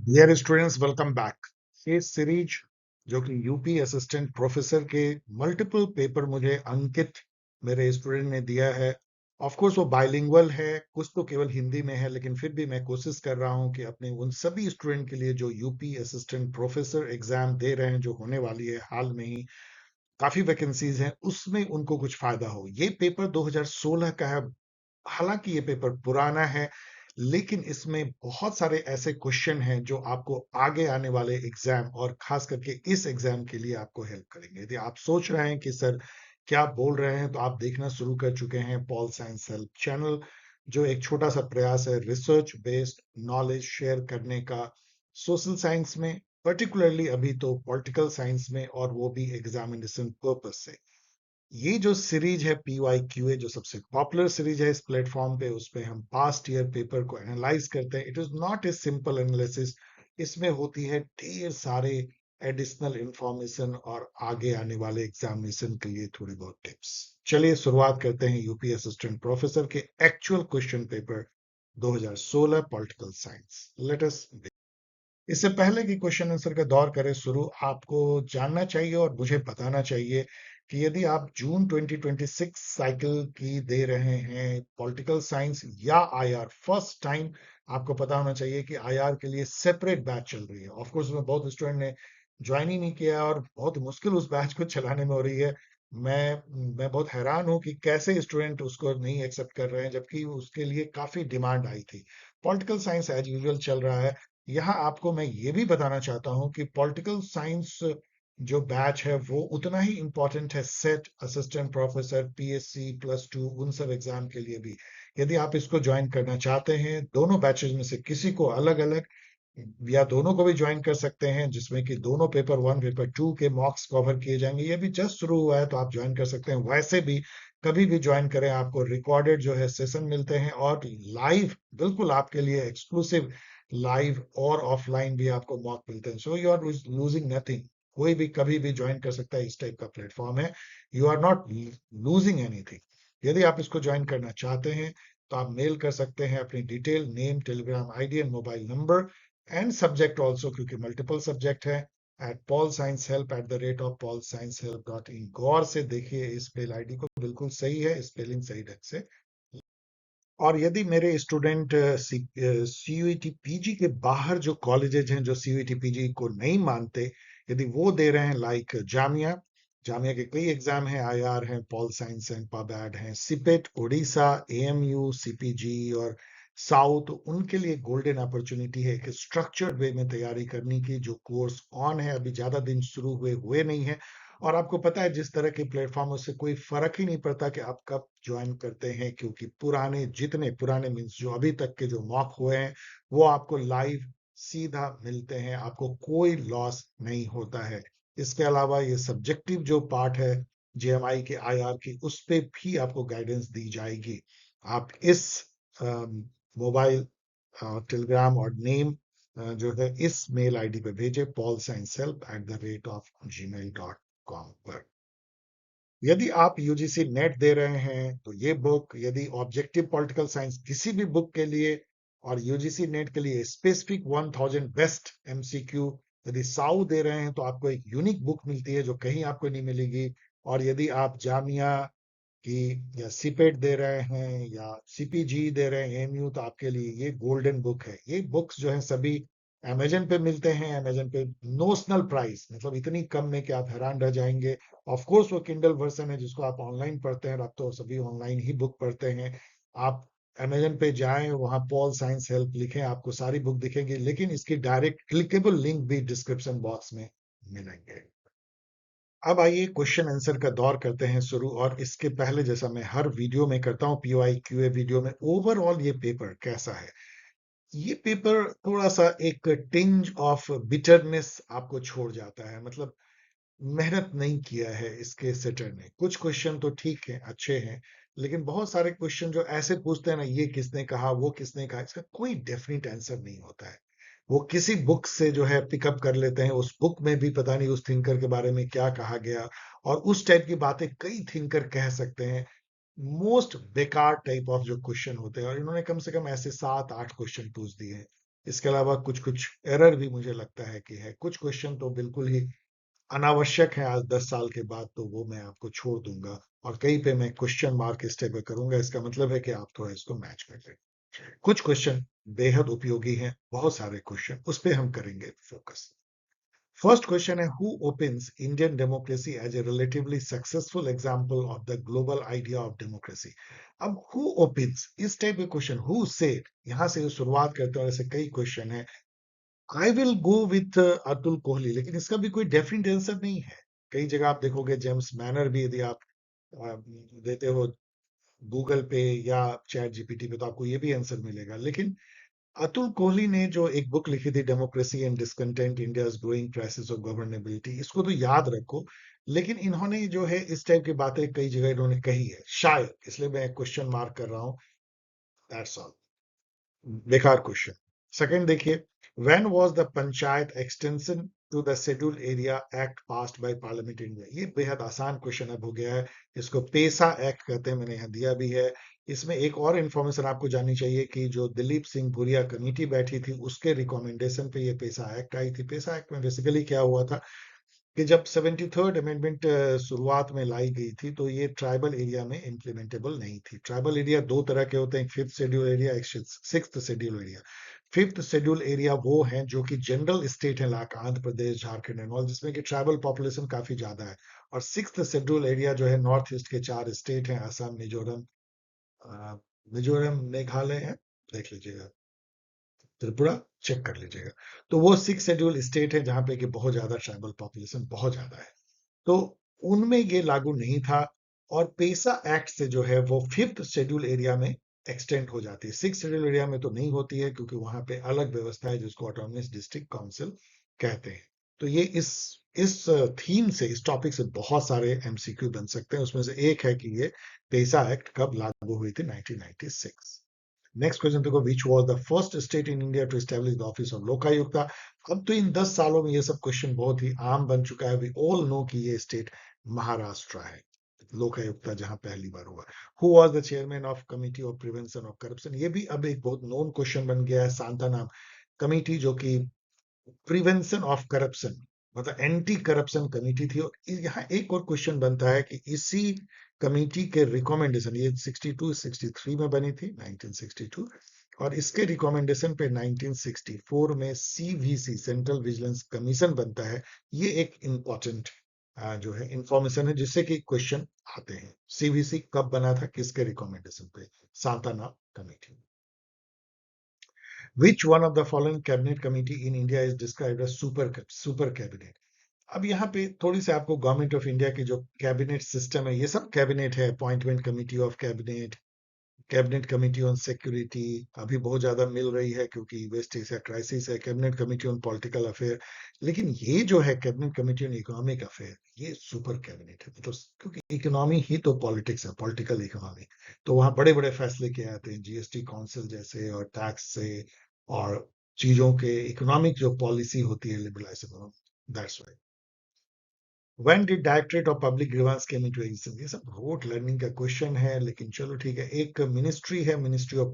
Dear students, welcome back. ये series जो कि यूपी असिस्टेंट प्रोफेसर के मल्टीपल पेपर मुझे अंकित मेरे स्टूडेंट ने दिया है। ऑफ कोर्स वो बाइलिंगुअल है, कुछ तो केवल हिंदी में है, लेकिन फिर भी मैं कोशिश कर रहा हूं कि अपने उन सभी स्टूडेंट के लिए जो यूपी असिस्टेंट प्रोफेसर एग्जाम दे रहे हैं, जो होने वाली है हाल में ही, काफी वैकेंसीज हैं, उसमें उनको कुछ फायदा हो। ये पेपर 2016 का है। हालांकि ये पेपर पुराना है, लेकिन इसमें बहुत सारे ऐसे क्वेश्चन हैं जो आपको आगे आने वाले एग्जाम और खास करके इस एग्जाम के लिए आपको हेल्प करेंगे। यदि आप सोच रहे हैं कि सर क्या बोल रहे हैं, तो आप देखना शुरू कर चुके हैं पॉल साइंस हेल्प चैनल, जो एक छोटा सा प्रयास है रिसर्च बेस्ड नॉलेज शेयर करने का सोशल साइंस में, पर्टिकुलरली अभी तो पॉलिटिकल साइंस में, और वो भी एग्जामिनेशन पर्पस से। ये जो सीरीज है PYQA, जो सबसे पॉपुलर सीरीज है इस प्लेटफॉर्म पे, उस पे हम पास्ट ईयर पेपर को एनालाइज करते हैं। It is not a simple analysis. इसमें होती है ढेर सारे एडिशनल इंफॉर्मेशन और आगे आने वाले एग्जामिनेशन के लिए थोड़ी बहुत टिप्स। चलिए शुरुआत करते हैं यूपी असिस्टेंट प्रोफेसर के actual question paper 2016 political science. Let us. इससे पहले कि क्वेश्चन आंसर का दौर करें शुरू, आपको जानना चाहिए और मुझे बताना चाहिए कि यदि आप जून 2026 साइकिल की दे रहे हैं पॉलिटिकल साइंस या आईआर फर्स्ट टाइम, आपको पता होना चाहिए कि आईआर के लिए सेपरेट बैच चल रही है। ऑफ कोर्स उसमें बहुत स्टूडेंट ने ज्वाइन ही नहीं किया और बहुत मुश्किल उस बैच को चलाने में हो रही है। मैं बहुत हैरान हूं कि कैसे स्टूडेंट उसको नहीं एक्सेप्ट कर रहे हैं, जबकि उसके लिए काफी डिमांड आई थी। पॉलिटिकल साइंस एज यूजुअल चल रहा है। यहाँ आपको मैं ये भी बताना चाहता हूँ कि पॉलिटिकल साइंस जो बैच है वो उतना ही इंपॉर्टेंट है सेट, असिस्टेंट प्रोफेसर, PSC +2, उन सब एग्जाम के लिए भी। यदि आप इसको ज्वाइन करना चाहते हैं, दोनों बैचेज में से किसी को अलग अलग या दोनों को भी ज्वाइन कर सकते हैं, जिसमें कि दोनों पेपर 1 पेपर 2 के मॉक्स कवर किए जाएंगे। ये भी जस्ट शुरू हुआ है, तो आप ज्वाइन कर सकते हैं। वैसे भी कभी भी ज्वाइन करें, आपको रिकॉर्डेड जो है सेशन मिलते हैं और लाइव, बिल्कुल आपके लिए एक्सक्लूसिव लाइव और ऑफलाइन भी आपको मॉक मिलते हैं। So you are losing nothing. कोई भी कभी भी ज्वाइन कर सकता है, इस टाइप का प्लेटफॉर्म है। You are not losing anything. यदि आप इसको ज्वाइन करना चाहते हैं, तो आप मेल कर सकते हैं अपनी detail, name, Telegram ID and mobile number and subject also, क्योंकि मल्टीपल सब्जेक्ट है, at paulsciencehelp@the rate of paulsciencehelp.in। गौर से देखिए इस मेल आईडी को, बिल्कुल सही है, स्पेलिंग सही ढंग से। और यदि मेरे स्टूडेंट CUET PG के बाहर जो कॉलेजेज हैं, जो CUET PG को नहीं मानते, यदि वो दे रहे हैं, लाइक जामिया, जामिया के कई एग्जाम हैं, आईआर हैं, पॉल साइंस हैं, पबैड हैं, सिपेट, ओडिशा, AMU, CPG और साउथ, उनके लिए गोल्डन अपॉर्चुनिटी है एक स्ट्रक्चर्ड वे में तैयारी करने की। जो कोर्स ऑन है, अभी ज्यादा दिन शुरू हुए नहीं है, और आपको पता है जिस तरह के प्लेटफॉर्म, उससे कोई फर्क ही नहीं पड़ता कि आप कब ज्वाइन करते हैं, क्योंकि पुराने, जितने पुराने मीन्स जो अभी तक के जो मॉक हुए हैं, वो आपको लाइव सीधा मिलते हैं, आपको कोई लॉस नहीं होता है। इसके अलावा ये सब्जेक्टिव जो पार्ट है JMI के IR की, उस पे भी आपको गाइडेंस दी जाएगी। आप इस मोबाइल, टेलीग्राम और नेम जो है इस मेल आईडी पे भेजे, paulsciencehelp@the rate of gmail.com पर। यदि आप UGC नेट दे रहे हैं, तो ये बुक, यदि ऑब्जेक्टिव पॉलिटिकल साइंस किसी भी बुक के लिए, और UGC नेट के लिए स्पेसिफिक 1000 बेस्ट MCQ, यदि साउ दे रहे हैं, तो आपको एक यूनिक बुक मिलती है जो कहीं आपको नहीं मिलेगी। और यदि आप जामिया की या सीपेट दे रहे हैं या CPG दे रहे हैं, AMU, तो आपके लिए ये गोल्डन बुक है। ये बुक्स जो है सभी अमेजन पे मिलते हैं। अमेजन पे नोशनल प्राइस, मतलब इतनी कम में कि आप हैरान रह जाएंगे। ऑफ कोर्स वो किंडल वर्जन है जिसको आप ऑनलाइन पढ़ते हैं, अब तो सभी ऑनलाइन ही बुक पढ़ते हैं। आप अमेजन पे जाएं, वहां पॉल साइंस हेल्प लिखें, आपको सारी बुक दिखेंगी, लेकिन इसकी डायरेक्ट क्लिकेबल लिंक भी डिस्क्रिप्शन बॉक्स में मिलेंगे। अब आइए क्वेश्चन आंसर का दौर करते हैं शुरू, और इसके पहले, जैसा मैं हर वीडियो में करता हूं, PYQA वीडियो में, ओवरऑल ये पेपर कैसा है। ये पेपर थोड़ा सा एक टिंज ऑफ बिटरनेस आपको छोड़ जाता है, मतलब मेहनत नहीं किया है इसके सेटर ने। कुछ क्वेश्चन तो ठीक है, अच्छे हैं, लेकिन बहुत सारे क्वेश्चन जो ऐसे पूछते हैं ना, ये किसने कहा, वो किसने कहा, इसका कोई डेफिनेट आंसर नहीं होता है। वो किसी बुक से जो है पिकअप कर लेते हैं, उस बुक में भी पता नहीं उस थिंकर के बारे में क्या कहा गया, और उस टाइप की बातें कई थिंकर कह सकते हैं। मोस्ट बेकार टाइप ऑफ जो क्वेश्चन होते हैं, और इन्होंने कम से कम ऐसे 7-8 क्वेश्चन पूछ दिए हैं। इसके अलावा कुछ कुछ एरर भी मुझे लगता है कि है। कुछ क्वेश्चन तो बिल्कुल ही अनावश्यक है आज 10 साल के बाद, तो वो मैं आपको छोड़ दूंगा, और कहीं पे मैं क्वेश्चन मार्क इस टाइप पे करूंगा। इसका मतलब है कि आप थोड़ा इसको मैच कर लें। कुछ क्वेश्चन बेहद उपयोगी हैं, बहुत सारे क्वेश्चन उस पे हम करेंगे फोकस। फर्स्ट क्वेश्चन है, who opens Indian democracy as a relatively successful example of the global idea of democracy. अब हु ओपन्स, इस टाइप के क्वेश्चन, हु सेड, यहां से शुरुआत करते हैं, और ऐसे कई क्वेश्चन है। I will go with Atul Kohli, लेकिन इसका भी कोई डेफिनेट आंसर नहीं है। कई जगह आप देखोगे जेम्स मैनर भी यदि आप देते हो गूगल पे या चैट जीपीटी पे, तो आपको ये भी आंसर मिलेगा। लेकिन अतुल कोहली ने जो एक बुक लिखी थी, democracy and discontent, India's growing crisis of governability, इसको तो याद रखो। लेकिन इन्होंने जो है इस टाइप की बातें कई जगह इन्होंने कही है, शायद इसलिए मैं क्वेश्चन मार्क कर रहा हूं। दैट्स ऑल, बेकार क्वेश्चन। सेकंड देखिए, when was the panchayat extension to the schedule area act passed by parliament India. ये बेहद आसान क्वेश्चन अब हो गया है। इसको पेसा एक्ट कहते हैं, मैंने यहाँ दिया भी है। इसमें एक और इंफॉर्मेशन आपको जाननी चाहिए कि जो दिलीप सिंह भुरिया कमेटी बैठी थी, उसके रिकमेंडेशन पे ये पेसा एक्ट आई थी। पेसा एक्ट में बेसिकली क्या हुआ था कि जब 73rd अमेंडमेंट शुरुआत में लाई गई थी, तो ये ट्राइबल एरिया में इम्प्लीमेंटेबल नहीं थी। ट्राइबल एरिया दो तरह के होते हैं, फिफ्थ शेड्यूल एरिया, एक sixth schedule area. Fifth schedule area वो हैं जो कि जनरल स्टेट है, like Andhra Pradesh, Jharkhand and all, जिसमें कि ट्राइबल पॉपुलेशन काफी ज्यादा है। और सिक्स्थ शेड्यूल एरिया जो है नॉर्थ ईस्ट के 4 स्टेट हैं, असम, मिजोरम, मेघालय है, देख लीजिएगा, त्रिपुरा, चेक कर लीजिएगा। तो वो सिक्स शेड्यूल स्टेट है जहां पे कि बहुत ज्यादा ट्राइबल पॉपुलेशन बहुत ज्यादा है। तो उनमें ये लागू नहीं था। और पेसा एक्ट से जो है वो फिफ्थ शेड्यूल एरिया में एक्सटेंड हो जाती है। सिक्स शेड्यूल एरिया में तो नहीं होती है, क्योंकि वहां पे अलग व्यवस्था है जिसको ऑटोनमस डिस्ट्रिक्ट काउंसिल कहते हैं। तो ये इस थीम से, इस टॉपिक से बहुत सारे एमसीक्यू बन सकते हैं। उसमें से एक है कि ये पेसा एक्ट कब लागू हुई थी, 1996। नेक्स्ट क्वेश्चन देखो, which was the first state in India to establish the office of Lokayukta. अब तो इन 10 सालों में ये सब क्वेश्चन बहुत ही आम बन चुका है। वी ऑल नो कि ये स्टेट महाराष्ट्र है, लोकायुक्ता जहां पहली बार हुआ। Who was the chairman of committee of prevention of corruption. ये भी अब एक बहुत नोन क्वेश्चन बन गया है। सांता नाम कमिटी, जो कि प्रिवेंशन ऑफ करप्शन, मतलब एंटी करप्शन कमेटी थी। और यहाँ एक और क्वेश्चन बनता है कि इसी कमेटी के रिकमेंडेशन, ये 62 63 में बनी थी, 1962, और इसके रिकमेंडेशन पे 1964 में सीवीसी, सेंट्रल विजिलेंस कमीशन बनता है। ये एक इंपॉर्टेंट जो है इंफॉर्मेशन है, जिससे कि क्वेश्चन आते हैं। सीवीसी कब बना था, किसके रिकमेंडेशन पे, Santana committee. Which one of the following cabinet committee in India is described as super cabinet? अब यहाँ पे थोड़ी सी आपको गवर्नमेंट ऑफ इंडिया की जो कैबिनेट सिस्टम है, ये सब कैबिनेट है। Appointment committee of cabinet, cabinet committee on security अभी बहुत ज्यादा मिल रही है क्योंकि वेस्ट एशिया क्राइसिस है। Cabinet committee on political affair, लेकिन ये जो है cabinet committee on economic affair, ये सुपर कैबिनेट है। तो क्योंकि इकोनॉमी ही तो पॉलिटिक्स है, पॉलिटिकल इकोनॉमी, तो वहां बड़े बड़े फैसले किए जाते हैं, जीएसटी काउंसिल जैसे, और टैक्स से, और चीजों के इकोनॉमिक जो पॉलिसी होती है, liberalisation, that's why. When did Directorate of Public Grievance came into existence? ये सब रोट लर्निंग का क्वेश्चन है, लेकिन चलो ठीक है। एक मिनिस्ट्री है, ministry of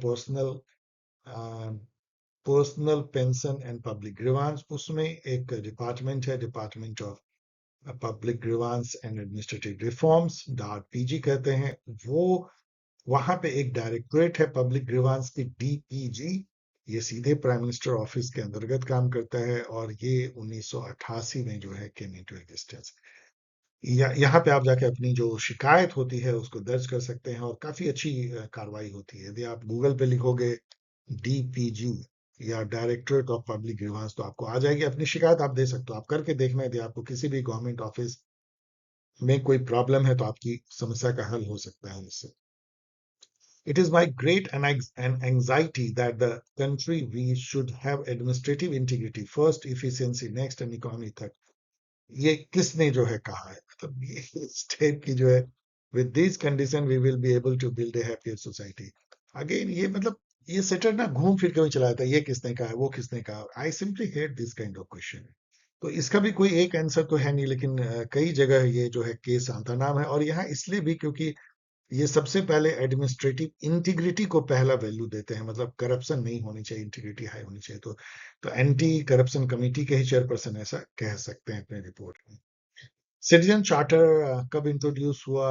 personal pension and public grievance, उसमें एक डिपार्टमेंट है, department of public grievance and administrative reforms, dart PG कहते हैं वो। वहां पे एक डायरेक्टरेट है पब्लिक ग्रीवांस की, डीपीजी। ये सीधे प्राइम मिनिस्टर ऑफिस के अंतर्गत काम करता है, और ये 1988 में जो है केम इनटू एग्जिस्टेंस। यहाँ पे आप जाके अपनी जो शिकायत होती है उसको दर्ज कर सकते हैं, और काफी अच्छी कार्रवाई होती है। यदि आप गूगल पे लिखोगे डीपीजी या डायरेक्टरेट ऑफ पब्लिक ग्रीवांस, तो आपको आ जाएगी। अपनी शिकायत आप दे सकते हो, आप करके देखना। यदि आपको किसी भी गवर्नमेंट ऑफिस में कोई प्रॉब्लम है, तो आपकी समस्या का हल हो सकता है इससे। It is my great anxiety that the country we should have administrative integrity first, efficiency next, and economy third. ये किसने जो है कहा है, मतलब ये स्टेट की जो है, with these condition we will be able to build a happier society. Again ये मतलब ये सेटर ना घूम फिर के भी चला जाता है, ये किसने कहा है, वो किसने कहा। I simply hate this kind of question. तो इसका भी कोई एक आंसर तो है नहीं, लेकिन कई जगह ये जो है केस आता नाम है। और यहाँ इसलिए भी क्योंकि ये सबसे पहले एडमिनिस्ट्रेटिव इंटीग्रिटी को पहला वैल्यू देते हैं, मतलब करप्शन नहीं होनी चाहिए, इंटीग्रिटी हाई होनी चाहिए। तो एंटी करप्शन कमेटी के ही चेयरपर्सन ऐसा कह सकते हैं अपने रिपोर्ट में। सिटीजन चार्टर कब इंट्रोड्यूस हुआ?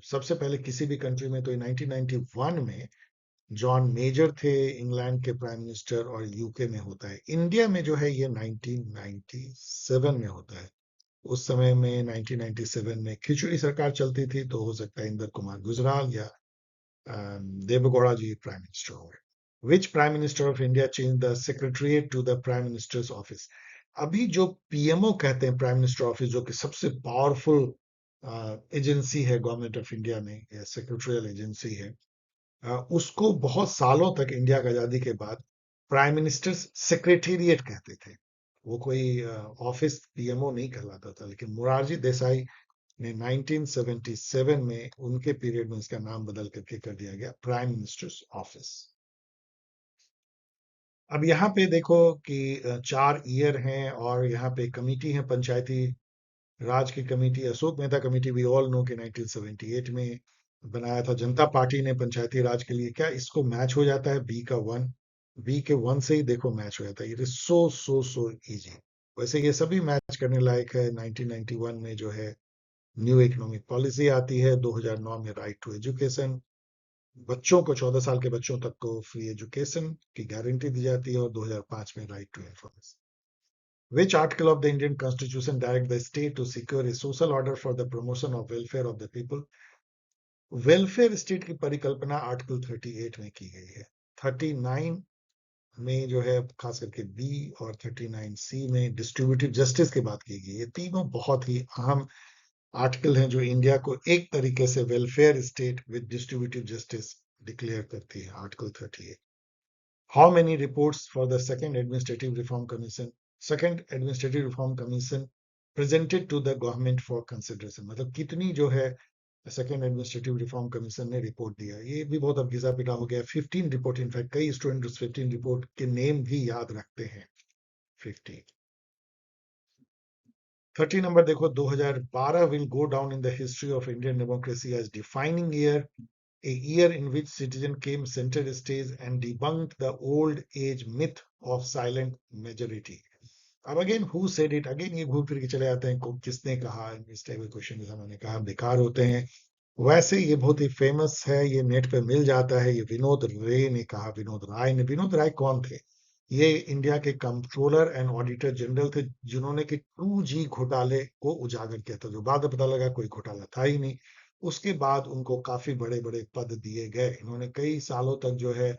सबसे पहले किसी भी कंट्री में तो 1991 में जॉन मेजर थे इंग्लैंड के प्राइम मिनिस्टर, और यूके में होता है। इंडिया में जो है ये 1997 में होता है। उस समय में 1997 में खिचड़ी सरकार चलती थी, तो हो सकता है इंदर कुमार गुजराल या देवेगौड़ा जी प्राइम मिनिस्टर हुए। Which prime minister of India change the secretariat to the prime minister's office? अभी जो पीएमओ कहते हैं, प्राइम मिनिस्टर ऑफिस, जो कि सबसे पावरफुल एजेंसी है गवर्नमेंट ऑफ इंडिया में, या सेक्रेटरियल एजेंसी है, उसको बहुत सालों तक इंडिया की आजादी के बाद प्राइम मिनिस्टर सेक्रेटेरिएट कहते थे। वो कोई ऑफिस पीएमओ नहीं कहलाता था, लेकिन मुरारजी देसाई ने 1977 में उनके पीरियड में इसका नाम बदल करके कर दिया गया प्राइम मिनिस्टर्स ऑफिस। अब यहाँ पे देखो कि 4 ईयर हैं, और यहाँ पे कमेटी है पंचायती राज की committee, Ashok Mehta committee, we all know कि 1978 में बनाया था जनता पार्टी ने पंचायती राज के लिए। क्या इसको मैच हो जाता है? बी का 1, बी के 1 से ही देखो मैच हो जाता है। It is so so so easy. वैसे ये सभी मैच करने लायक है। 1991 में जो है न्यू इकोनॉमिक पॉलिसी आती है, 2009 में राइट टू एजुकेशन, बच्चों को 14 साल के बच्चों तक को फ्री एजुकेशन की गारंटी दी जाती है, और 2005 में right to information. Which article of the Indian Constitution direct the state to secure a social order for the promotion of welfare of the people? Welfare state की परिकल्पना आर्टिकल 38 में की गई है। 39 में जो है खास करके बी, और 39 सी में डिस्ट्रीब्यूटिव जस्टिस की बात की गई। ये तीनों बहुत ही अहम आर्टिकल हैं जो इंडिया को एक तरीके से welfare state with distributive justice declare करती है, article 38। How many reports for the second administrative reform commission? Second administrative reform commission presented to the government for consideration, मतलब कितनी जो है सेकेंड एडमिनिस्ट्रेटिव रिफॉर्म कमीशन ने रिपोर्ट दिया? ये भी बहुत अब घिसा पिटा हो गया। 15 रिपोर्ट, इनफैक्ट कई स्टूडेंट उस 15 रिपोर्ट के नेम भी याद रखते हैं। 15। 30 नंबर देखो, 2012 will go down in the history of Indian democracy as defining year, a year in which citizen came center stage and debunked the old age myth of silent majority. अब again who said it? Again ये घूम फिर के चले आते हैं, किसने कहा? इस टाइप के क्वेश्चन मैंने कहा बेकार होते हैं। वैसे ये बहुत ही फेमस है, ये नेट पे मिल जाता है। ये विनोद रे ने कहा, विनोद राय ने। विनोद राय कौन थे? ये इंडिया के कंट्रोलर एंड ऑडिटर जनरल थे, जिन्होंने कि 2G घोटाले को उजागर किया था, जो बाद में पता लगा कोई घोटाला था ही नहीं। उसके बाद उनको काफी बड़े बड़े पद दिए गए। इन्होंने कई सालों तक जो है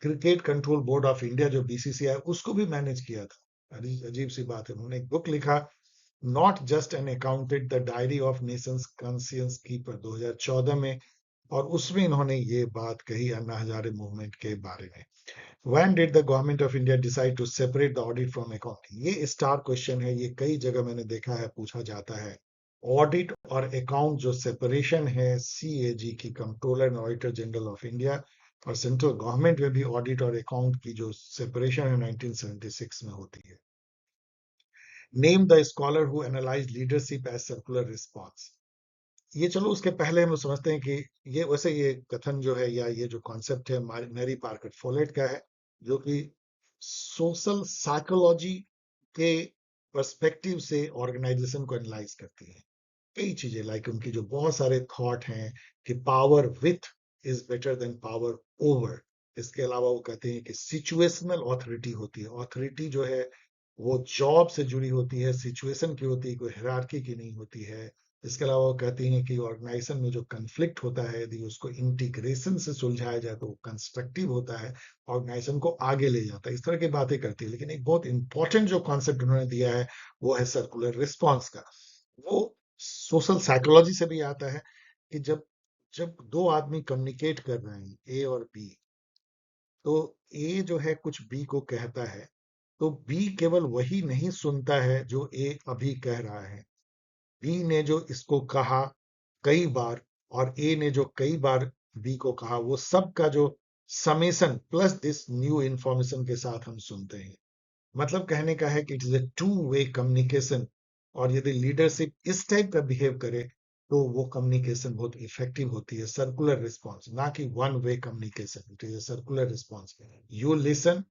cricket control board of India, जो बीसीसीआई, उसको भी मैनेज किया था। अजीब सी बात है। उन्होंने एक बुक लिखा, not just an accountant, the diary of Nations conscience keeper, 2014 में, और उसमें इन्होंने ये बात कही अन्ना हजारे मूवमेंट के बारे में। When did the government of India decide to separate the audit from accounting? ये स्टार क्वेश्चन है, ये कई जगह मैंने देखा है पूछा जाता है। ऑडिट और अकाउंट जो सेपरेशन है सीएजी की, controller and auditor general of India, और सेंट्रल गवर्नमेंट में भी ऑडिट और अकाउंट की जो सेपरेशन है 1976 में होती है। Name the scholar who analyse leadership as circular response. ये चलो उसके पहले हम समझते हैं कि ये वैसे ये कथन जो है, या ये जो कॉन्सेप्ट है, मैरी पार्कर फोलेट का है, जो कि सोशल साइकोलॉजी के पर्सपेक्टिव से ऑर्गेनाइजेशन को एनालाइज करती है। कई चीजें, लाइक उनकी जो बहुत सारे थॉट हैं कि power with is better than power over. इसके अलावा वो कहते हैं कि सिचुएशनल ऑथोरिटी होती है। ऑथोरिटी जो है वो जॉब से जुड़ी होती है, सिचुएशन की होती है, कोई हायरार्की की नहीं होती है। इसके अलावा वो कहती हैं कि ऑर्गेनाइजेशन में जो कन्फ्लिक्ट होता है, यदि उसको इंटीग्रेशन से सुलझाया जाए तो वो कंस्ट्रक्टिव होता है, ऑर्गेनाइजेशन को आगे ले जाता है। इस तरह की बातें करती है। लेकिन एक बहुत इंपॉर्टेंट जो कॉन्सेप्ट उन्होंने दिया है वो है सर्कुलर रिस्पॉन्स का। वो सोशल साइकोलॉजी से भी आता है कि जब जब दो आदमी कम्युनिकेट कर रहे हैं, ए और बी, तो ए जो है कुछ बी को कहता है, तो बी केवल वही नहीं सुनता है जो ए अभी कह रहा है। बी ने जो इसको कहा कई बार, और ए ने जो कई बार बी को कहा, वो सब का जो summation plus this new information के साथ हम सुनते हैं। मतलब कहने का है कि it is a two way communication. और यदि लीडरशिप इस टाइप का बिहेव करे, तो वो कम्युनिकेशन बहुत इफेक्टिव होती है, सर्कुलर रिस्पॉन्स, ना कि one way communication, it is a circular response. You listen,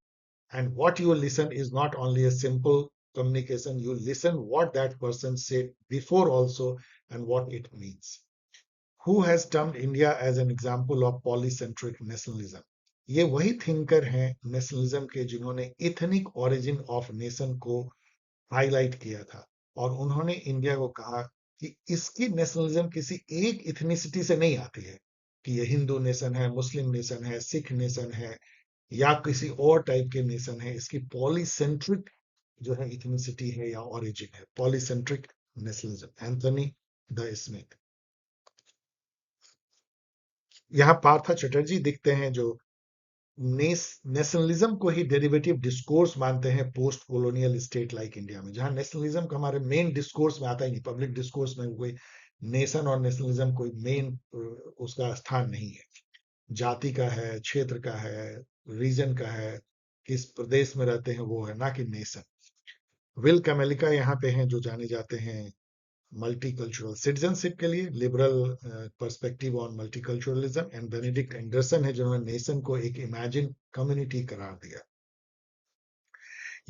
and what you listen is not only a simple communication, you listen what that person said before also and what it means. Who has termed India as an example of polycentric nationalism? ये वही thinker हैं nationalism के जिन्होंने ethnic origin of nation को highlight किया था, और उन्होंने इंडिया को कहा कि इसकी नेशनलिज्म किसी एक इथनिसिटी से नहीं आती है, कि ये हिंदू नेशन है, मुस्लिम नेशन है, सिख नेशन है, या किसी और टाइप के नेशन है. इसकी पॉलीसेंट्रिक जो है इथनिसिटी है या ओरिजिन है, polycentric nationalism. Anthony the Smith. यहाँ पार्था चटर्जी दिखते हैं जो नेशनलिज्म को ही डेरिवेटिव डिस्कोर्स मानते हैं post colonial state like India में, जहां नेशनलिज्म का हमारे मेन डिस्कोर्स में आता ही नहीं, पब्लिक डिस्कोर्स में कोई नेशन और नेशनलिज्म कोई मेन उसका स्थान नहीं है. जाति का है, क्षेत्र का है, रीजन का है, किस प्रदेश में रहते हैं वो है, ना कि नेशन. विल कैमेलिका यहाँ पे हैं जो जाने जाते हैं मल्टीकल्चरल सिटीजनशिप के लिए, liberal perspective on multiculturalism. And Benedict Anderson है जिन्होंने नेशन को एक इमेजिन कम्युनिटी करार दिया.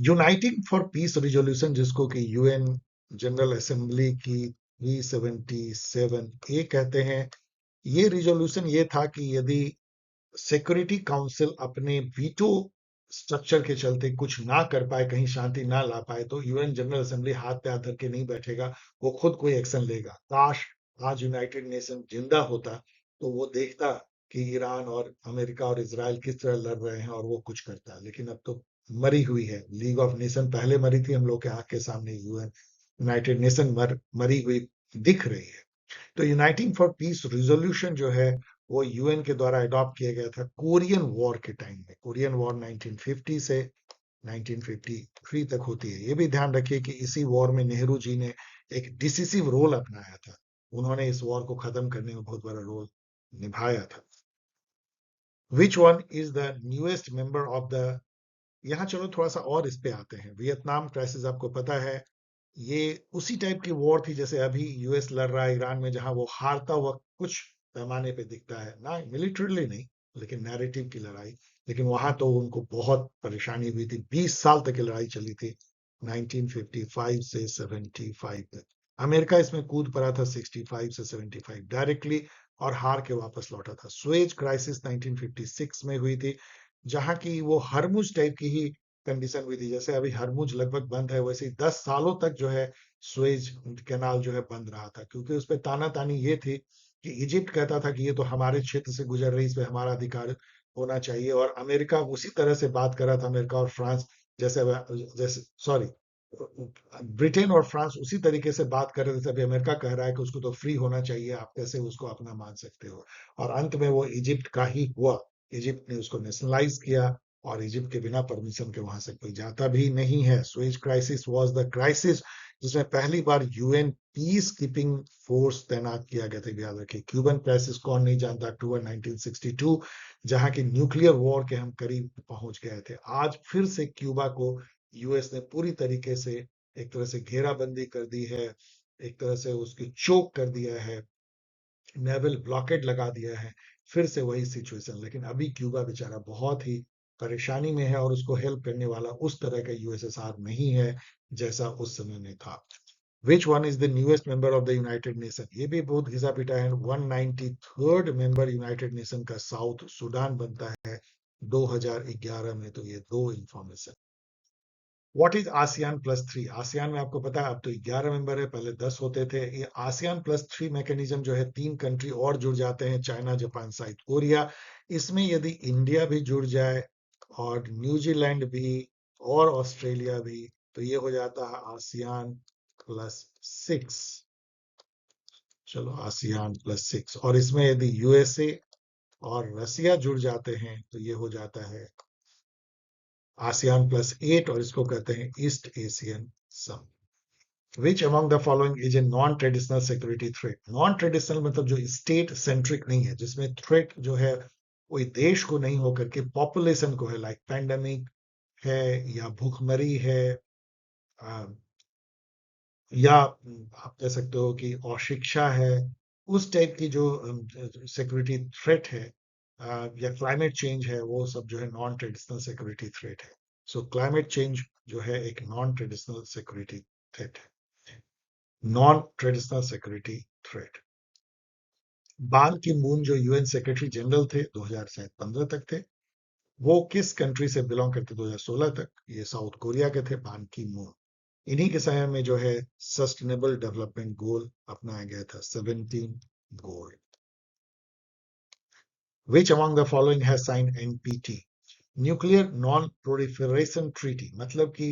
यूनाइटिंग फॉर पीस रिजोल्यूशन, जिसको कि यूएन जनरल असेंबली की 377 ए कहते हैं, ये रिजोल्यूशन ये था कि यदि सिक्योरिटी काउंसिल अपने वीटो स्ट्रक्चर के चलते कुछ ना कर पाए, कहीं शांति ना ला पाए, तो यूएन जनरल असेंबली हाथ पे हाथ धर के नहीं बैठेगा, वो खुद कोई एक्शन लेगा. काश आज यूनाइटेड नेशन जिंदा होता तो वो देखता कि ईरान और अमेरिका और इसराइल किस तरह लड़ रहे हैं और वो कुछ करता. लेकिन अब तो मरी हुई है. लीग ऑफ नेशन पहले मरी थी हम लोग के आंख के सामने, यूएन यूनाइटेड नेशन मरी हुई दिख रही है. तो यूनाइटिंग फॉर पीस रिजोल्यूशन जो है वो यूएन के द्वारा अडॉप्ट किया गया था कोरियन वॉर के टाइम में. कोरियन वॉर 1950 से 1953 तक होती है. ये भी ध्यान रखिए कि इसी वॉर में नेहरू जी ने एक डिसिसिव रोल अपनाया था. उन्होंने इस वॉर को खत्म करने में बहुत बड़ा रोल निभाया था. Which one is the newest member of the, यहाँ चलो थोड़ा सा और इस पे आते हैं. वियतनाम क्राइसिस आपको पता है, ये उसी टाइप की वॉर थी जैसे अभी यूएस लड़ रहा है ईरान में, जहां वो हारता हुआ कुछ पैमाने पे दिखता है, ना मिलिटरीली नहीं लेकिन नैरेटिव की लड़ाई. लेकिन वहां तो उनको बहुत परेशानी हुई थी. 20 साल तक की लड़ाई चली थी, 1955 से 75 तक. अमेरिका इसमें कूद पड़ा था 65 से 75 डायरेक्टली, और हार के वापस लौटा था. स्वेज क्राइसिस 1956 में हुई थी, जहां की वो हरमुज टाइप की ही कंडीशन हुई थी. जैसे अभी हरमुज लगभग बंद है, वैसे ही 10 सालों तक जो है स्वेज कैनाल जो है बंद रहा था, क्योंकि उस पर तानातानी ये थी कि इजिप्ट कहता था कि ये तो हमारे क्षेत्र से गुजर रही, इस पे हमारा अधिकार होना चाहिए, और अमेरिका उसी तरह से बात कर रहा था, अमेरिका और फ्रांस जैसे जैसे सॉरी ब्रिटेन और फ्रांस उसी तरीके से बात कर रहे थे. अभी अमेरिका कह रहा है कि उसको तो फ्री होना चाहिए, आप कैसे उसको अपना मान सकते हो. और अंत में वो इजिप्ट का ही हुआ. इजिप्ट ने उसको नेशनलाइज किया, और इजिप्ट के बिना परमिशन के वहां से कोई जाता भी नहीं है. Suez crisis was the crisis जिसमें पहली बार यूएन पीस कीपिंग फोर्स तैनात किया गया था. याद रखिए, क्यूबन क्राइसिस कौन नहीं जानता, अक्टूबर 1962, जहां की न्यूक्लियर वॉर के हम करीब पहुंच गए थे. आज फिर से क्यूबा को यूएस ने पूरी तरीके से एक तरह से घेराबंदी कर दी है, एक तरह से उसकी चोक कर दिया है, नेवल ब्लॉकेड लगा दिया है. फिर से वही सिचुएशन. लेकिन अभी क्यूबा बेचारा बहुत ही परेशानी में है, और उसको हेल्प करने वाला उस तरह का यूएसएसआर नहीं है जैसा उस समय में था. Which one is the newest member of the United nation, ये भी बहुत घिसा पिटा है. 193rd मेंबर यूनाइटेड नेशन का साउथ सूडान बनता है 2011 में. तो ये दो information. What is ASEAN plus three? ASEAN में आपको पता है अब तो 11 मेंबर है, पहले 10 होते थे. ये आसियान प्लस थ्री मैकेनिज्म जो है, 3 कंट्री और जुड़ जाते हैं, चाइना, जापान, साउथ कोरिया. इसमें यदि इंडिया भी जुड़ जाए और न्यूजीलैंड भी और ऑस्ट्रेलिया भी, तो ये हो जाता है आसियान प्लस 6. चलो आसियान प्लस 6, और इसमें यदि यूएसए और रसिया जुड़ जाते हैं तो ये हो जाता है आसियान प्लस 8, और इसको कहते हैं East Asian sum. Which among the following is a non traditional security threat? Non traditional मतलब जो स्टेट सेंट्रिक नहीं है, जिसमें थ्रेट जो है कोई देश को नहीं होकर के पॉपुलेशन को है, लाइक पैंडेमिक है, या भूखमरी है, या आप कह सकते हो कि अशिक्षा है, उस टाइप की जो सिक्योरिटी थ्रेट है या क्लाइमेट चेंज है, वो सब जो है नॉन ट्रेडिशनल सिक्योरिटी थ्रेट है। सो क्लाइमेट चेंज जो है एक नॉन ट्रेडिशनल सिक्योरिटी थ्रेट है, नॉन ट्रेडिशनल सिक्योरिटी थ्रेट। बान की मून जो यूएन सेक्रेटरी जनरल थे 2015 तक थे, वो किस कंट्री से बिलोंग करते 2016 तक? ये साउथ कोरिया के थे बान की मून। इन्हीं के समय में जो है सस्टेनेबल डेवलपमेंट गोल अपनाया गया था, 17 गोल। Which among the following has signed NPT? Nuclear non proliferation treaty, मतलब कि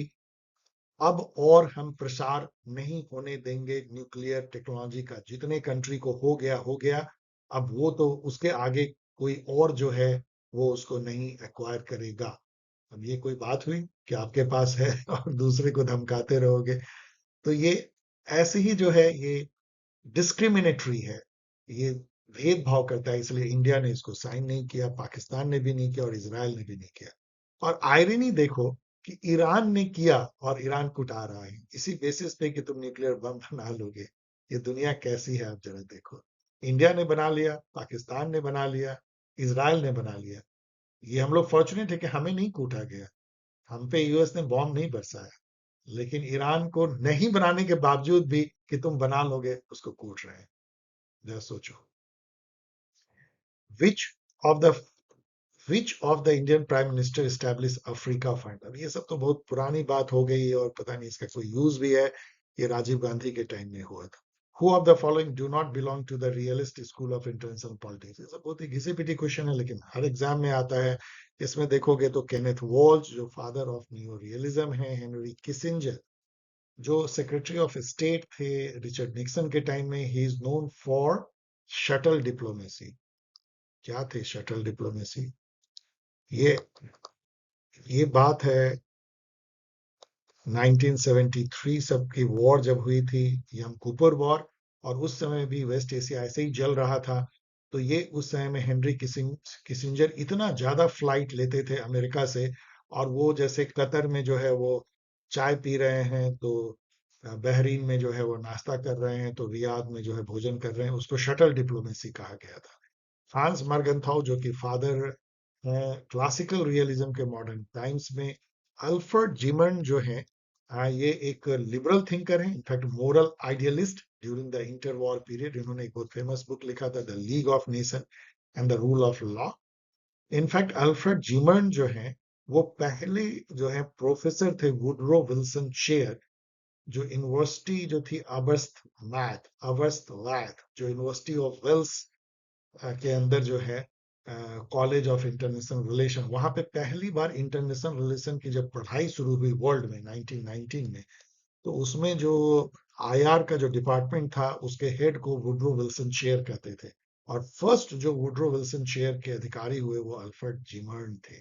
अब और हम प्रसार नहीं होने देंगे न्यूक्लियर टेक्नोलॉजी का। जितने कंट्री को हो गया, अब वो तो उसके आगे कोई और जो है वो उसको नहीं एक्वायर करेगा। अब ये कोई बात हुई कि आपके पास है और दूसरे को धमकाते रहोगे? तो ये ऐसे ही जो है ये डिस्क्रिमिनेटरी है, ये भेदभाव करता है, इसलिए इंडिया ने इसको साइन नहीं किया, पाकिस्तान ने भी नहीं किया और इसराइल ने भी नहीं किया। और आयरनी देखो कि ईरान ने किया और ईरान कुटा रहा है इसी बेसिस पे कि तुम न्यूक्लियर बम बना लोगे। ये दुनिया कैसी है आप जरा देखो। इंडिया ने बना लिया, पाकिस्तान ने बना लिया, इसराइल ने बना लिया। ये हम लोग फॉर्चुनेट है कि हमें नहीं कूटा गया, हम पे यूएस ने बॉम्ब नहीं बरसाया, लेकिन ईरान को नहीं बनाने के बावजूद भी कि तुम बना लोगे उसको कूट रहे हैं। जरा सोचो। विच of the which of the Indian prime minister establish Africa fund? अब ये सब तो बहुत पुरानी बात हो गई और पता नहीं इसका कोई यूज भी है। ये राजीव गांधी के टाइम में हुआ था। Who of the following do not belong to the realist school of international politics? ये सब बहुत ही घिसी पिटी क्वेश्चन है, लेकिन हर एग्जाम में आता है। इसमें देखोगे तो केनेथ वॉल्श जो फादर ऑफ न्यू रियलिज्म है, हेनरी किसिंजर जो सेक्रेटरी ऑफ स्टेट थे रिचर्ड निक्सन के टाइम में, he is known for shuttle diplomacy. क्या थे शटल डिप्लोमेसी? ये ये बात है 1973 सब की वॉर जब हुई थी, यम कूपर वॉर, और उस समय भी वेस्ट एशिया ऐसे ही जल रहा था। तो ये उस समय में हेनरी किसिंजर इतना ज्यादा फ्लाइट लेते थे अमेरिका से, और वो जैसे कतर में जो है वो चाय पी रहे हैं, तो बहरीन में जो है वो नाश्ता कर रहे हैं, तो रियाद में जो है भोजन कर रहे हैं, उसको शटल डिप्लोमेसी कहा गया था। फ्रांस मर्गनथाउ जो कि फादर है क्लासिकल रियलिज्म के मॉडर्न टाइम्स में। अल्फ्रेड जिमर्न जो है ये एक लिबरल थिंकर है, in fact moral idealist during the inter war period. इन्होंने एक बहुत फेमस बुक लिखा था, the league of nation and the rule of law. In fact Alfred Zimmern जो है वो पहले जो है प्रोफेसर थे वुडरो विल्सन चेयर, जो यूनिवर्सिटी जो थी अबर्स्ट मैथ जो यूनिवर्सिटी ऑफ वेल्स के अंदर जो है कॉलेज ऑफ इंटरनेशनल रिलेशन, वहां पे पहली बार इंटरनेशनल रिलेशन की जब पढ़ाई शुरू हुई वर्ल्ड में 1919 में, तो उसमें जो आईआर का जो डिपार्टमेंट था उसके हेड को वुड्रो विल्सन चेयर कहते थे। और फर्स्ट जो वुड्रो विल्सन चेयर के अधिकारी हुए वो अल्फ्रेड जिमर्न थे।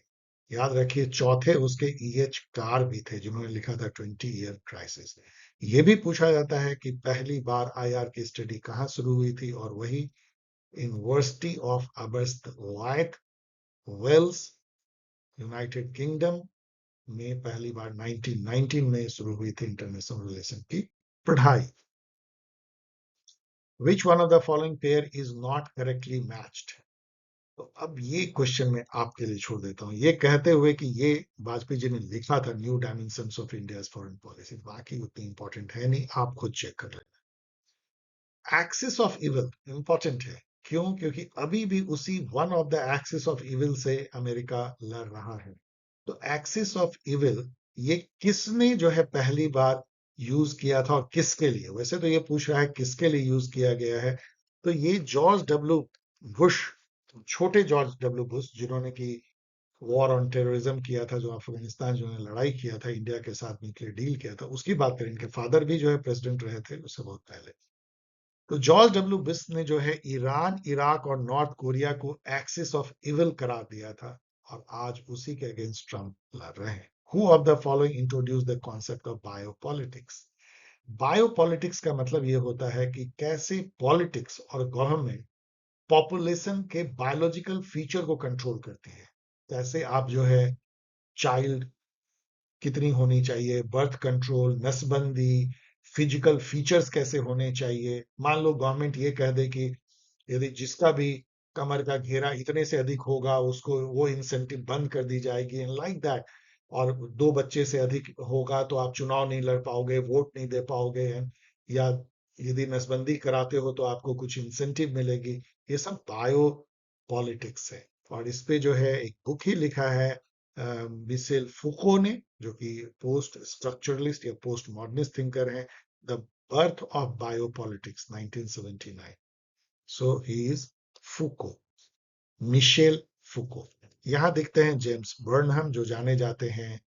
याद रखिए चौथे उसके ईएच कार भी थे जिन्होंने लिखा था 20 ईयर क्राइसिस। ये भी पूछा जाता है कि पहली बार आईआर की स्टडी कहाँ शुरू हुई थी, और वही university of Aberystwyth Wales United Kingdom में पहली बार 1919 में शुरू हुई थी इंटरनेशनल रिलेशन की पढ़ाई। Which one of the following pair is not correctly matched? तो अब ये क्वेश्चन मैं आपके लिए छोड़ देता हूं, ये कहते हुए कि ये वाजपेयी जी ने लिखा था new dimensions of India's foreign policy, बाकी उतनी इंपॉर्टेंट है नहीं, आप खुद चेक कर लेना। एक्सिस ऑफ इविल इंपॉर्टेंट है। क्यों? क्योंकि अभी भी उसी one of the axis of evil से अमेरिका लड़ रहा है। तो एक्सिस ऑफ इविल ये किसने जो है पहली बार यूज किया था और किसके लिए? वैसे तो ये पूछ रहा है किसके लिए यूज किया गया है, तो ये जॉर्ज डब्ल्यू बुश, छोटे जॉर्ज डब्ल्यू बुश, जिन्होंने की वॉर ऑन टेररिज्म किया था, जो अफगानिस्तान जो है लड़ाई किया था इंडिया के साथ न्यूक्लियर डील किया था, उसकी बात करें। इनके फादर भी जो है प्रेसिडेंट रहे थे उससे बहुत पहले। तो जॉर्ज डब्ल्यू बुश ने जो है ईरान, इराक और नॉर्थ कोरिया को एक्सिस ऑफ इविल करार दिया था, और आज उसी के अगेंस्ट ट्रंप लड़ रहे हैं। Who of the following introduce the concept of biopolitics? Biopolitics का मतलब ये होता है कि कैसे पॉलिटिक्स और गवर्नमेंट पॉपुलेशन के बायोलॉजिकल फीचर को कंट्रोल करती है। कैसे आप जो है चाइल्ड कितनी होनी चाहिए, बर्थ कंट्रोल, नसबंदी, फिजिकल फीचर्स कैसे होने चाहिए। मान लो गवर्नमेंट ये कह दे कि यदि जिसका भी कमर का घेरा इतने से अधिक होगा उसको वो इंसेंटिव बंद कर दी जाएगी एंड लाइक दैट। और 2 बच्चे से अधिक होगा तो आप चुनाव नहीं लड़ पाओगे, वोट नहीं दे पाओगे, या यदि नसबंदी कराते हो तो आपको कुछ इंसेंटिव मिलेगी। ये सब बायो पॉलिटिक्स है। और इस पे जो है एक बुक ही लिखा है मिशेल फुको ने, जो कि पोस्ट स्ट्रक्चरलिस्ट या पोस्ट मॉडर्निस्ट थिंकर है। The birth of biopolitics 1979। So he is Foucault, Michel Foucault. यहाँ देखते हैं जेम्स बर्नहम, जो जाने जाते हैं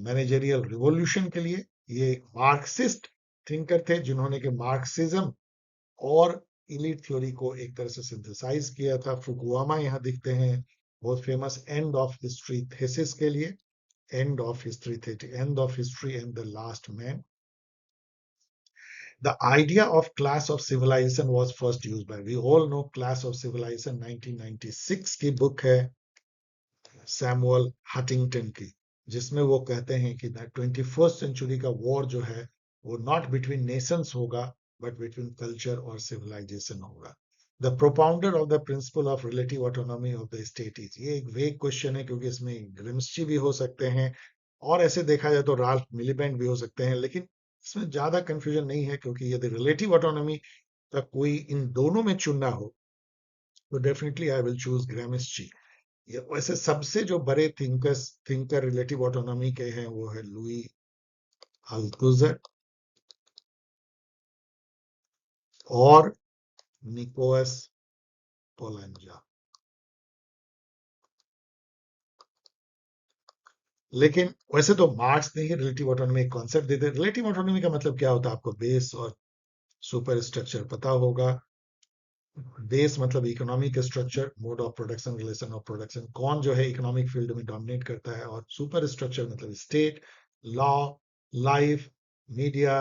मैनेजरियल रिवॉल्यूशन के लिए। ये मार्क्सिस्ट थिंकर थे जिन्होंने कि मार्क्सिज्म और इलीट थ्योरी को एक तरह से सिंथेसाइज किया था। फुकुयामा यहाँ दिखते हैं बहुत famous end of history thesis के लिए। End of history, end of history and the last man. The idea of class of civilization was first used by, we all know class of civilization 1996 की book है Samuel Huntington की, जिसमें वो कहते हैं कि 21st सेंचुरी का war जो है वो नॉट बिटवीन नेशंस होगा बट बिटवीन कल्चर और सिविलाइजेशन होगा। The propounder of the principle of relative autonomy of the state is, ये एक वेग क्वेश्चन है क्योंकि इसमें ग्रिम्स्ची भी हो सकते हैं और ऐसे देखा जाए तो राल्फ मिलिबेंट भी हो सकते हैं, लेकिन इसमें ज्यादा कंफ्यूजन नहीं है क्योंकि यदि रिलेटिव ऑटोनॉमी का कोई इन दोनों में चुनना हो तो डेफिनेटली आई विल चूज ग्रामिस्ची। वैसे सबसे जो बड़े थिंकर रिलेटिव ऑटोनॉमी के हैं वो है लुई अल्थुजर और निकोलस पोलंजा। लेकिन वैसे तो मार्क्स ने ही रिलेटिव ऑटोनॉमी एक कॉन्सेप्ट देते। रिलेटिव ऑटोनॉमी का मतलब क्या होता है आपको बेस और सुपर स्ट्रक्चर पता होगा। बेस मतलब economic structure, mode of production, relation of production, कौन जो है इकोनॉमिक फील्ड में डोमिनेट करता है। और सुपर स्ट्रक्चर मतलब state, law, life, media,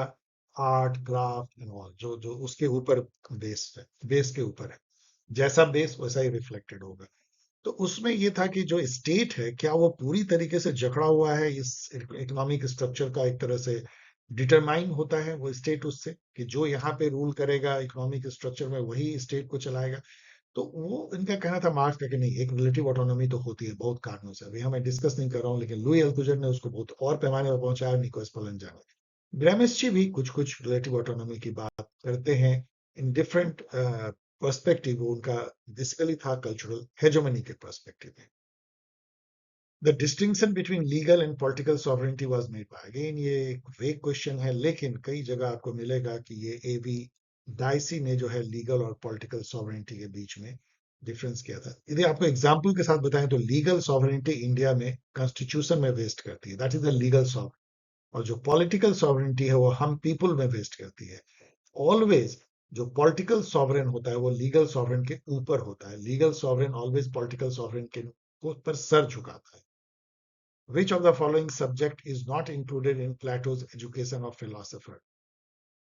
art, craft and all, जो जो उसके ऊपर बेस है, बेस के ऊपर है। जैसा बेस वैसा ही रिफ्लेक्टेड होगा। तो उसमें ये था कि जो स्टेट है क्या वो पूरी तरीके से जकड़ा हुआ है इस इकोनॉमिक स्ट्रक्चर का, एक तरह से डिटरमाइन होता है वो स्टेट उससे कि जो यहाँ पे रूल करेगा इकोनॉमिक स्ट्रक्चर में वही स्टेट को चलाएगा। तो वो इनका कहना था मार्क्स का कि नहीं, एक रिलेटिव ऑटोनॉमी तो होती है बहुत कारणों से, अभी मैं डिस्कस नहीं कर रहा हूँ, लेकिन लुई अल्थुजर ने उसको बहुत और पैमाने पर पहुंचाया, निकोलस पोलंजा ने। ग्रामेस्ची भी कुछ कुछ रिलेटिव ऑटोनॉमी की बात करते हैं इन डिफरेंट पर्सपेक्टिव। उनका बेसिकली था कल्चरल हेजोमनी के पर्सपेक्टिव में। The distinction between legal and political sovereignty was made by, again ये एक वेग क्वेश्चन है लेकिन कई जगह आपको मिलेगा कि ये एवी डाइसी ने जो है लीगल और पॉलिटिकल सॉवरेंटी के बीच में डिफरेंस किया था। यदि आपको एग्जांपल के साथ बताएं तो लीगल सॉवरेंटी इंडिया में कॉन्स्टिट्यूशन में वेस्ट करती है, that is the legal sovereignty. और जो पॉलिटिकल सॉवरेंटी है वो हम पीपल में वेस्ट करती है। ऑलवेज जो पॉलिटिकल सॉवरेन होता है वो लीगल सॉवरेन के ऊपर होता है। Legal sovereign always political sovereign के ऊपर सर झुकाता है। Which of the following subject is not included in Plato's education of philosopher?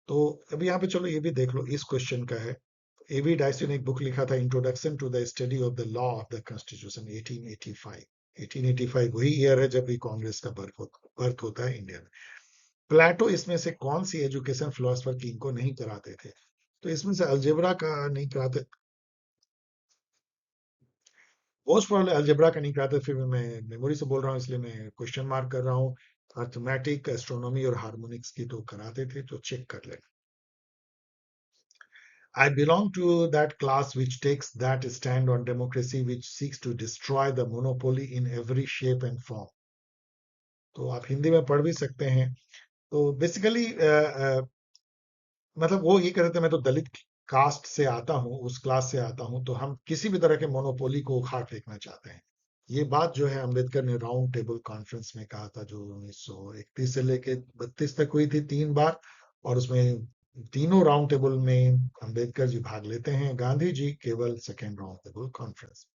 तो अभी यहाँ पे चलो ये भी देख लो, इस क्वेश्चन का है। एवी डाइसी ने एक बुक लिखा था introduction to the study of the law of the constitution 1885। 1885 वही ईयर है जब भी कांग्रेस का बर्थ होता है इंडिया में। प्लेटो इसमें से कौन सी एजुकेशन फिलोसफर की इनको नहीं कराते थे? तो इसमें से अलजेब्रा का नहीं कराते, मोस्ट प्रोबेबली अलजेब्रा का नहीं कराते, फिर भी मैं मेमोरी से बोल रहा हूँ इसलिए मैं क्वेश्चन मार्क कर रहा हूँ। अर्थमेटिक, एस्ट्रोनॉमी और हार्मोनिक्स की तो कराते थे, तो चेक कर लेना। I belong to that class which takes that stand on democracy which seeks to destroy the monopoly in every shape and form। तो आप हिंदी में पढ़ भी सकते हैं। तो बेसिकली मतलब वो ये कह रहे थे मैं तो दलित कास्ट से आता हूँ, उस क्लास से आता हूँ, तो हम किसी भी तरह के मोनोपोली को उखाड़ फेंकना चाहते हैं। ये बात जो है अम्बेडकर ने राउंड टेबल कॉन्फ्रेंस में कहा था जो 1931 से लेके 32 तक हुई थी 3 बार। और उसमें तीनों राउंड टेबल में अम्बेडकर जी भाग लेते हैं, गांधी जी केवल सेकेंड राउंड टेबल कॉन्फ्रेंस।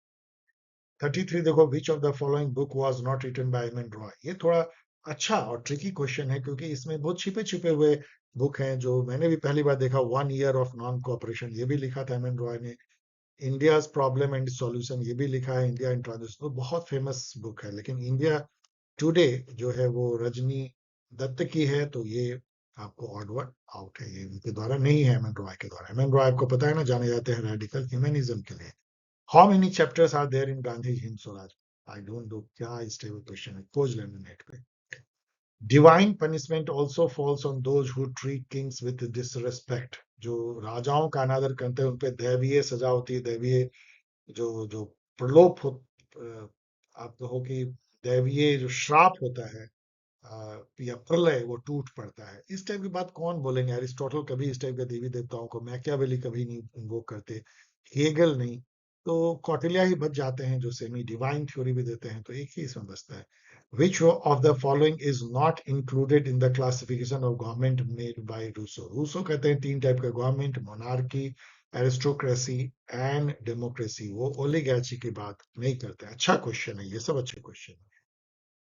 33 देखो, which of the following book was not written by M N Roy. ये थोड़ा अच्छा और ट्रिकी क्वेश्चन है क्योंकि इसमें बहुत छिपे छिपे हुए बुक हैं जो मैंने भी पहली बार देखा। 1 ईयर ऑफ नॉन कोऑपरेशन ये भी लिखा था एम एन रॉय ने। इंडियाज प्रॉब्लम एंड सॉल्यूशन ये भी लिखा है। इंडिया इन ट्रांजिशन, तो बहुत फेमस बुक है। लेकिन इंडिया टुडे जो है वो रजनी दत्त की है, तो ये आपको ऑड वर्ड आउट है, ये इनके द्वारा नहीं है, एम एन रॉय के द्वारा। एम एन रॉय आपको पता है ना, जाने जाते हैं रेडिकल ह्यूमनिज्म के लिए। How many chapters are there in Gandhi Hind Swaraj? I don't know, क्या इस टाइप क्वेश्चन है, खोज लेना नेट पे। Divine punishment also falls on those who treat kings with disrespect. जो राजाओं का अनादर करते हैं उन पे दैवीय सजा होती है, दैवीय जो जो प्रलोभ हो, आप कहो कि दैवीय जो श्राप होता है, या प्रलय, वो टूट पड़ता है। इस टाइप की बात कौन बोलेंगे? एरिस्टोटल कभी इस टाइप के देवी देवताओं को, मैकियावेली कभी नहीं इन्वोक करते, हेगल नहीं, तो कौटिल्य ही बच जाते हैं जो सेमी डिवाइन थ्योरी भी देते हैं। तो एक ही इसमें बचता है। Which of the following is not included in the classification of government made by Rousseau? Rousseau कहते हैं तीन टाइप का government, monarchy, aristocracy and democracy. वो ओलिगार्ची की बात नहीं करते। अच्छा क्वेश्चन है, ये सब अच्छे क्वेश्चन है।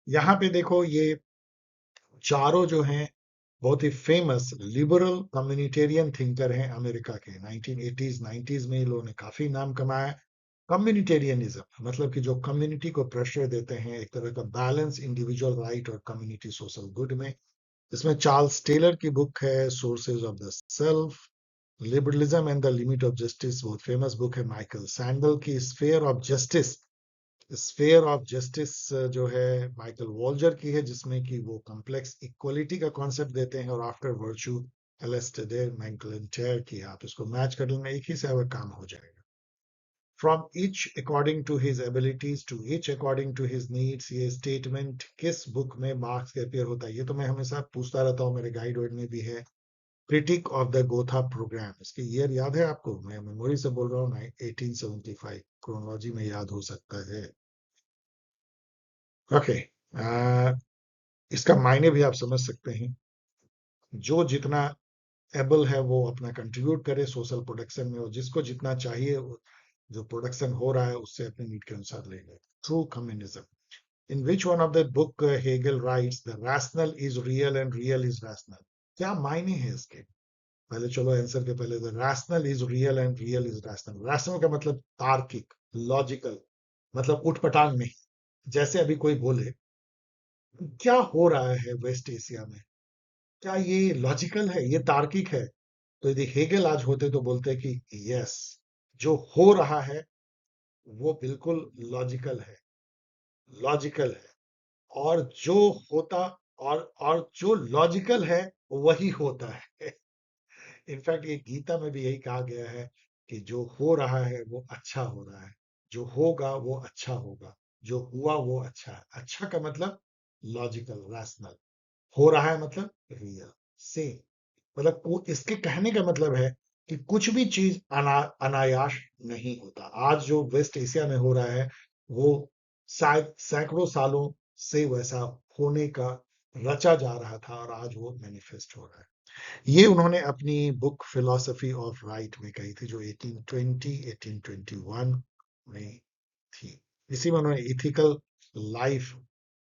यहाँ पे देखो, ये चारों जो हैं बहुत ही फेमस लिबरल कम्युनिटेरियन थिंकर हैं अमेरिका के। 1980s 90s में इन लोगों ने काफी नाम कमाया। कम्युनिटेरियनिज्म मतलब कि जो कम्युनिटी को प्रेशर देते हैं, एक तरह का बैलेंस इंडिविजुअल राइट और कम्युनिटी सोशल गुड में। इसमें चार्ल्स टेलर की बुक है sources of the self, liberalism and the limit of justice, बहुत फेमस बुक है। माइकल सैंडल की sphere of justice, sphere of justice जो है माइकल वॉल्जर की है, जिसमें कि वो कॉम्प्लेक्स इक्वलिटी का कॉन्सेप्ट देते हैं। और आफ्टर वर्च्यू एलेस्टेडे मैकलिंटायर की। आप इसको मैच कर लेना, एक ही से अगर काम हो जाएगा। From each according to his abilities to each according to his needs, ये स्टेटमेंट किस बुक में मार्क्स के अपियर होता है? ये तो मैं हमेशा पूछता रहता हूँ, मेरे गाइड वाइड में भी है। Critique of the Gotha programme. इसकी ईयर याद है आपको? मैं मेमोरी से बोल रहा हूँ, 1875। क्रोनोलॉजी में याद हो सकता है। ओके, इसका मायने भी आप समझ सकते हैं। जो जितना एबल है वो अपना कंट्रीब्यूट करे सोशल प्रोडक्शन में, और जिसको जितना चाहिए जो प्रोडक्शन हो रहा है उससे अपने नीड के अनुसार ले ले। True communism. In which one of the book Hegel rights the rational is real and real is rational? क्या मायने है इसके? पहले चलो आंसर के पहले, the rational is real and real is rational. Rational का मतलब तार्किक, लॉजिकल, मतलब उठपटांग नहीं। जैसे अभी कोई बोले क्या हो रहा है वेस्ट एशिया में, क्या ये लॉजिकल है, ये तार्किक है? तो यदि हेगल आज होते तो बोलते कि यस, जो हो रहा है वो बिल्कुल लॉजिकल है, लॉजिकल है। और जो होता, और जो लॉजिकल है वही होता है। इनफैक्ट ये गीता में भी यही कहा गया है कि जो हो रहा है वो अच्छा हो रहा है, जो होगा वो अच्छा होगा, जो हुआ वो अच्छा है। अच्छा का मतलब लॉजिकल, रैशनल, हो रहा है मतलब रियल, सेम। मतलब इसके कहने का मतलब है कि कुछ भी चीज अनायास नहीं होता। आज जो वेस्ट एशिया में हो रहा है वो शायद सैकड़ों सालों से वैसा होने का रचा जा रहा था, और आज वो मैनिफेस्ट हो रहा है। ये उन्होंने अपनी बुक फिलोसफी ऑफ राइट में कही थी, जो 1820 1821 में थी। इसी में उन्होंने इथिकल लाइफ,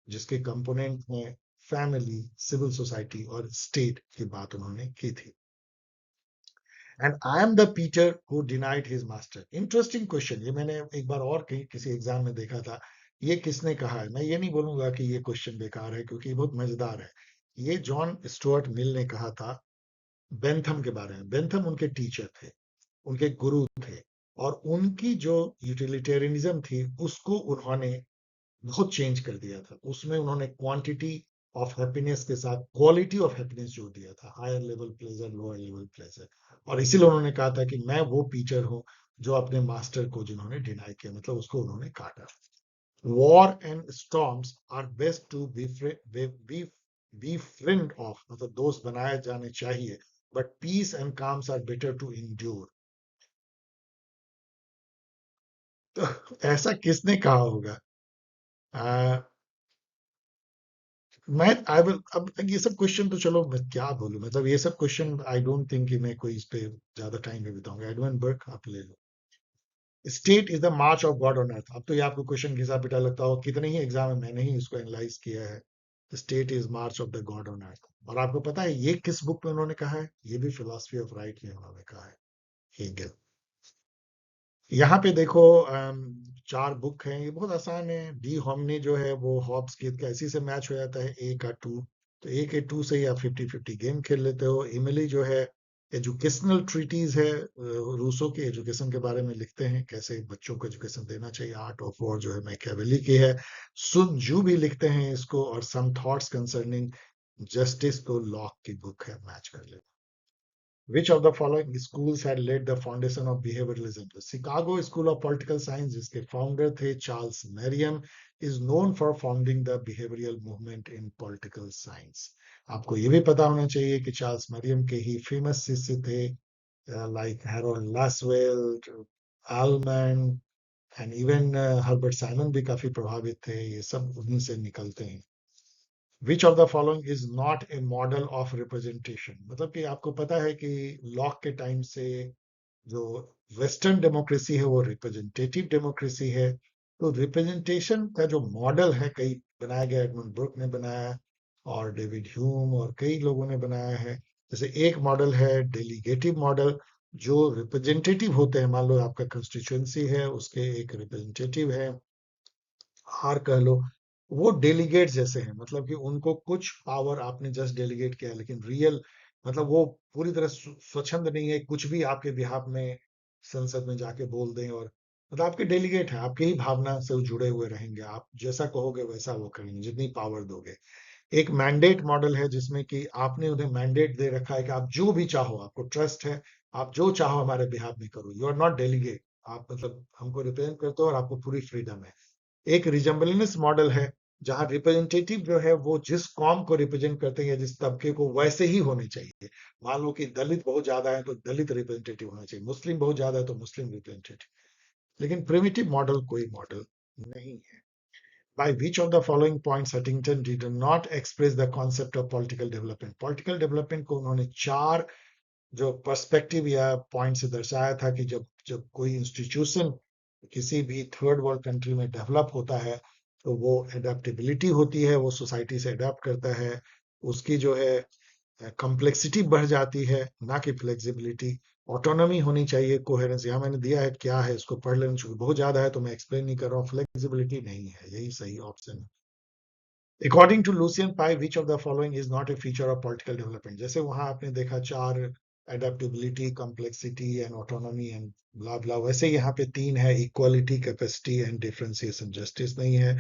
जिसके कंपोनेंट में फैमिली, सिविल सोसाइटी और स्टेट की बात उन्होंने की थी। And I am the Peter who denied his master. Interesting question, ये मैंने एक बार और कहीं किसी एग्जाम में देखा था। ये किसने कहा है? मैं ये नहीं बोलूंगा कि ये क्वेश्चन बेकार है, क्योंकि ये बहुत मजेदार है। ये जॉन स्टुअर्ट मिल ने कहा था बेंथम के बारे में। बेंथम उनके टीचर थे, उनके गुरु थे। और उनकी जो यूटिलिटेरियनिज्म थी उसको उन्होंने बहुत चेंज कर दिया था। उसमें उन्होंने क्वांटिटी ऑफ हैप्पीनेस के साथ क्वालिटी ऑफ हैप्पीनेस जोड़ दिया था, higher level pleasure, lower level pleasure. और इसीलिए उन्होंने कहा था कि मैं वो टीचर हूं जो अपने मास्टर को जिन्होंने डिनाई किया, मतलब उसको उन्होंने काटा। War and storms are best to be friend of, मतलब दोस्त बनाए जाने चाहिए, but peace and calms are better to endure. तो ऐसा किसने कहा होगा? आ, मैं आई विल, अब ये सब क्वेश्चन तो चलो मैं क्या बोलूं, मतलब ये सब क्वेश्चन आई डोंट थिंक कि मैं कोई इस पे ज्यादा टाइम भी बिताऊंगा। एडवन बर्ग, आप ले लो। State is the march of God on earth. अब तो ये आपको क्वेश्चन घिसा पिटा लगता हो, कितने ही एग्जाम में मैंने ही इसको एनालाइज किया है। State is March of the God on अर्थ। और आपको पता है ये किस बुक में उन्होंने कहा है? ये भी फिलोसफी ऑफ राइट में उन्होंने कहा है, हेगल। यहाँ पे देखो, चार बुक हैं, ये बहुत आसान है। डी होमनी जो है वो हॉब्स की, इसी से मैच हो जाता है, ए का टू। तो AK2 से ही आप 50-50 गेम खेल लेते हो। इमिली जो है एजुकेशनल ट्रीटीज है, रूसो के एजुकेशन के बारे में लिखते हैं, कैसे बच्चों को एजुकेशन देना चाहिए। आर्ट ऑफ वॉर जो है मैकियावेली की है। सुन जू भी लिखते हैं इसको, और सम थॉट्स कंसर्निंग जस्टिस तो लॉक की बुक है, मैच कर ले। Which of the following schools had laid the foundation of behavioralism? The Chicago School of Political Science, जिसके फाउंडर थे Charles Mariam, is known for founding the behavioral movement in political science. आपको ये भी पता होना चाहिए कि चार्ल्स मैरियम के ही फेमस शिष्य थे like Harold Lasswell, Almond and even Herbert Simon भी काफी प्रभावित थे। ये सब उन्हीं से निकलते हैं। विच of the following is not A model of representation? मतलब कि आपको पता है कि लॉक के टाइम से जो वेस्टर्न डेमोक्रेसी है वो रिप्रेजेंटेटिव डेमोक्रेसी है। तो रिप्रेजेंटेशन का जो मॉडल है कई बनाया गया, एडमंड ब्रुक ने बनाया और डेविड ह्यूम और कई लोगों ने बनाया है। जैसे एक मॉडल है डेलीगेटिव मॉडल, जो रिप्रेजेंटेटिव होते हैं। मान लो आपका कंस्टिट्यूएंसी है, उसके एक रिप्रेजेंटेटिव है, हार कह लो, वो डेलीगेट जैसे हैं। मतलब कि उनको कुछ पावर आपने जस्ट डेलीगेट किया, लेकिन रियल मतलब वो पूरी तरह स्वच्छंद नहीं है, कुछ भी आपके बिहाफ में संसद में जाके बोल दें। और मतलब आपके डेलीगेट है, आपके ही भावना से वो जुड़े हुए रहेंगे, आप जैसा कहोगे वैसा वो करेंगे, जितनी पावर दोगे। एक मैंडेट मॉडल है जिसमें कि आपने उन्हें मैंडेट दे रखा है कि आप जो भी चाहो, आपको ट्रस्ट है, आप जो चाहो हमारे बिहाफ में करो। यू आर नॉट डेलीगेट, आप मतलब हमको रिप्रेजेंट करते हो और आपको पूरी फ्रीडम है। एक रिजेम्बलेंस मॉडल है जहां रिप्रेजेंटेटिव जो है वो जिस कॉम को रिप्रेजेंट करते हैं या जिस तबके को, वैसे ही होने चाहिए। मान लो कि दलित बहुत ज्यादा है तो दलित रिप्रेजेंटेटिव होना चाहिए, मुस्लिम बहुत ज्यादा है तो मुस्लिम रिप्रेजेंटेटिव। लेकिन प्रिमिटिव मॉडल कोई मॉडल नहीं है। By which of the following points Huntington did not express the concept of political development? Political development को उन्होंने चार जो पर्सपेक्टिव या पॉइंट से दर्शाया था कि जब जब कोई इंस्टीट्यूशन किसी भी थर्ड वर्ल्ड कंट्री में डेवलप होता है तो वो एडेप्टेबिलिटी होती है, वो सोसाइटी से अडेप्ट करता है, उसकी जो है कॉम्प्लेक्सिटी बढ़ जाती है, ना कि फ्लेक्सिबिलिटी। ऑटोनॉमी होनी चाहिए, कोहेरेंस। यहाँ मैंने दिया है क्या है, इसको पढ़ लेना चाहिए, बहुत ज्यादा है तो मैं एक्सप्लेन नहीं कर रहा हूँ। फ्लेक्सिबिलिटी नहीं है, यही सही ऑप्शन है। According to Lucian Pye, which of the following is not a feature of political development? जैसे वहां आपने देखा चार, adaptability, complexity and autonomy and blah blah, वैसे यहाँ पे तीन है, equality, capacity and differentiation. Justice नहीं है।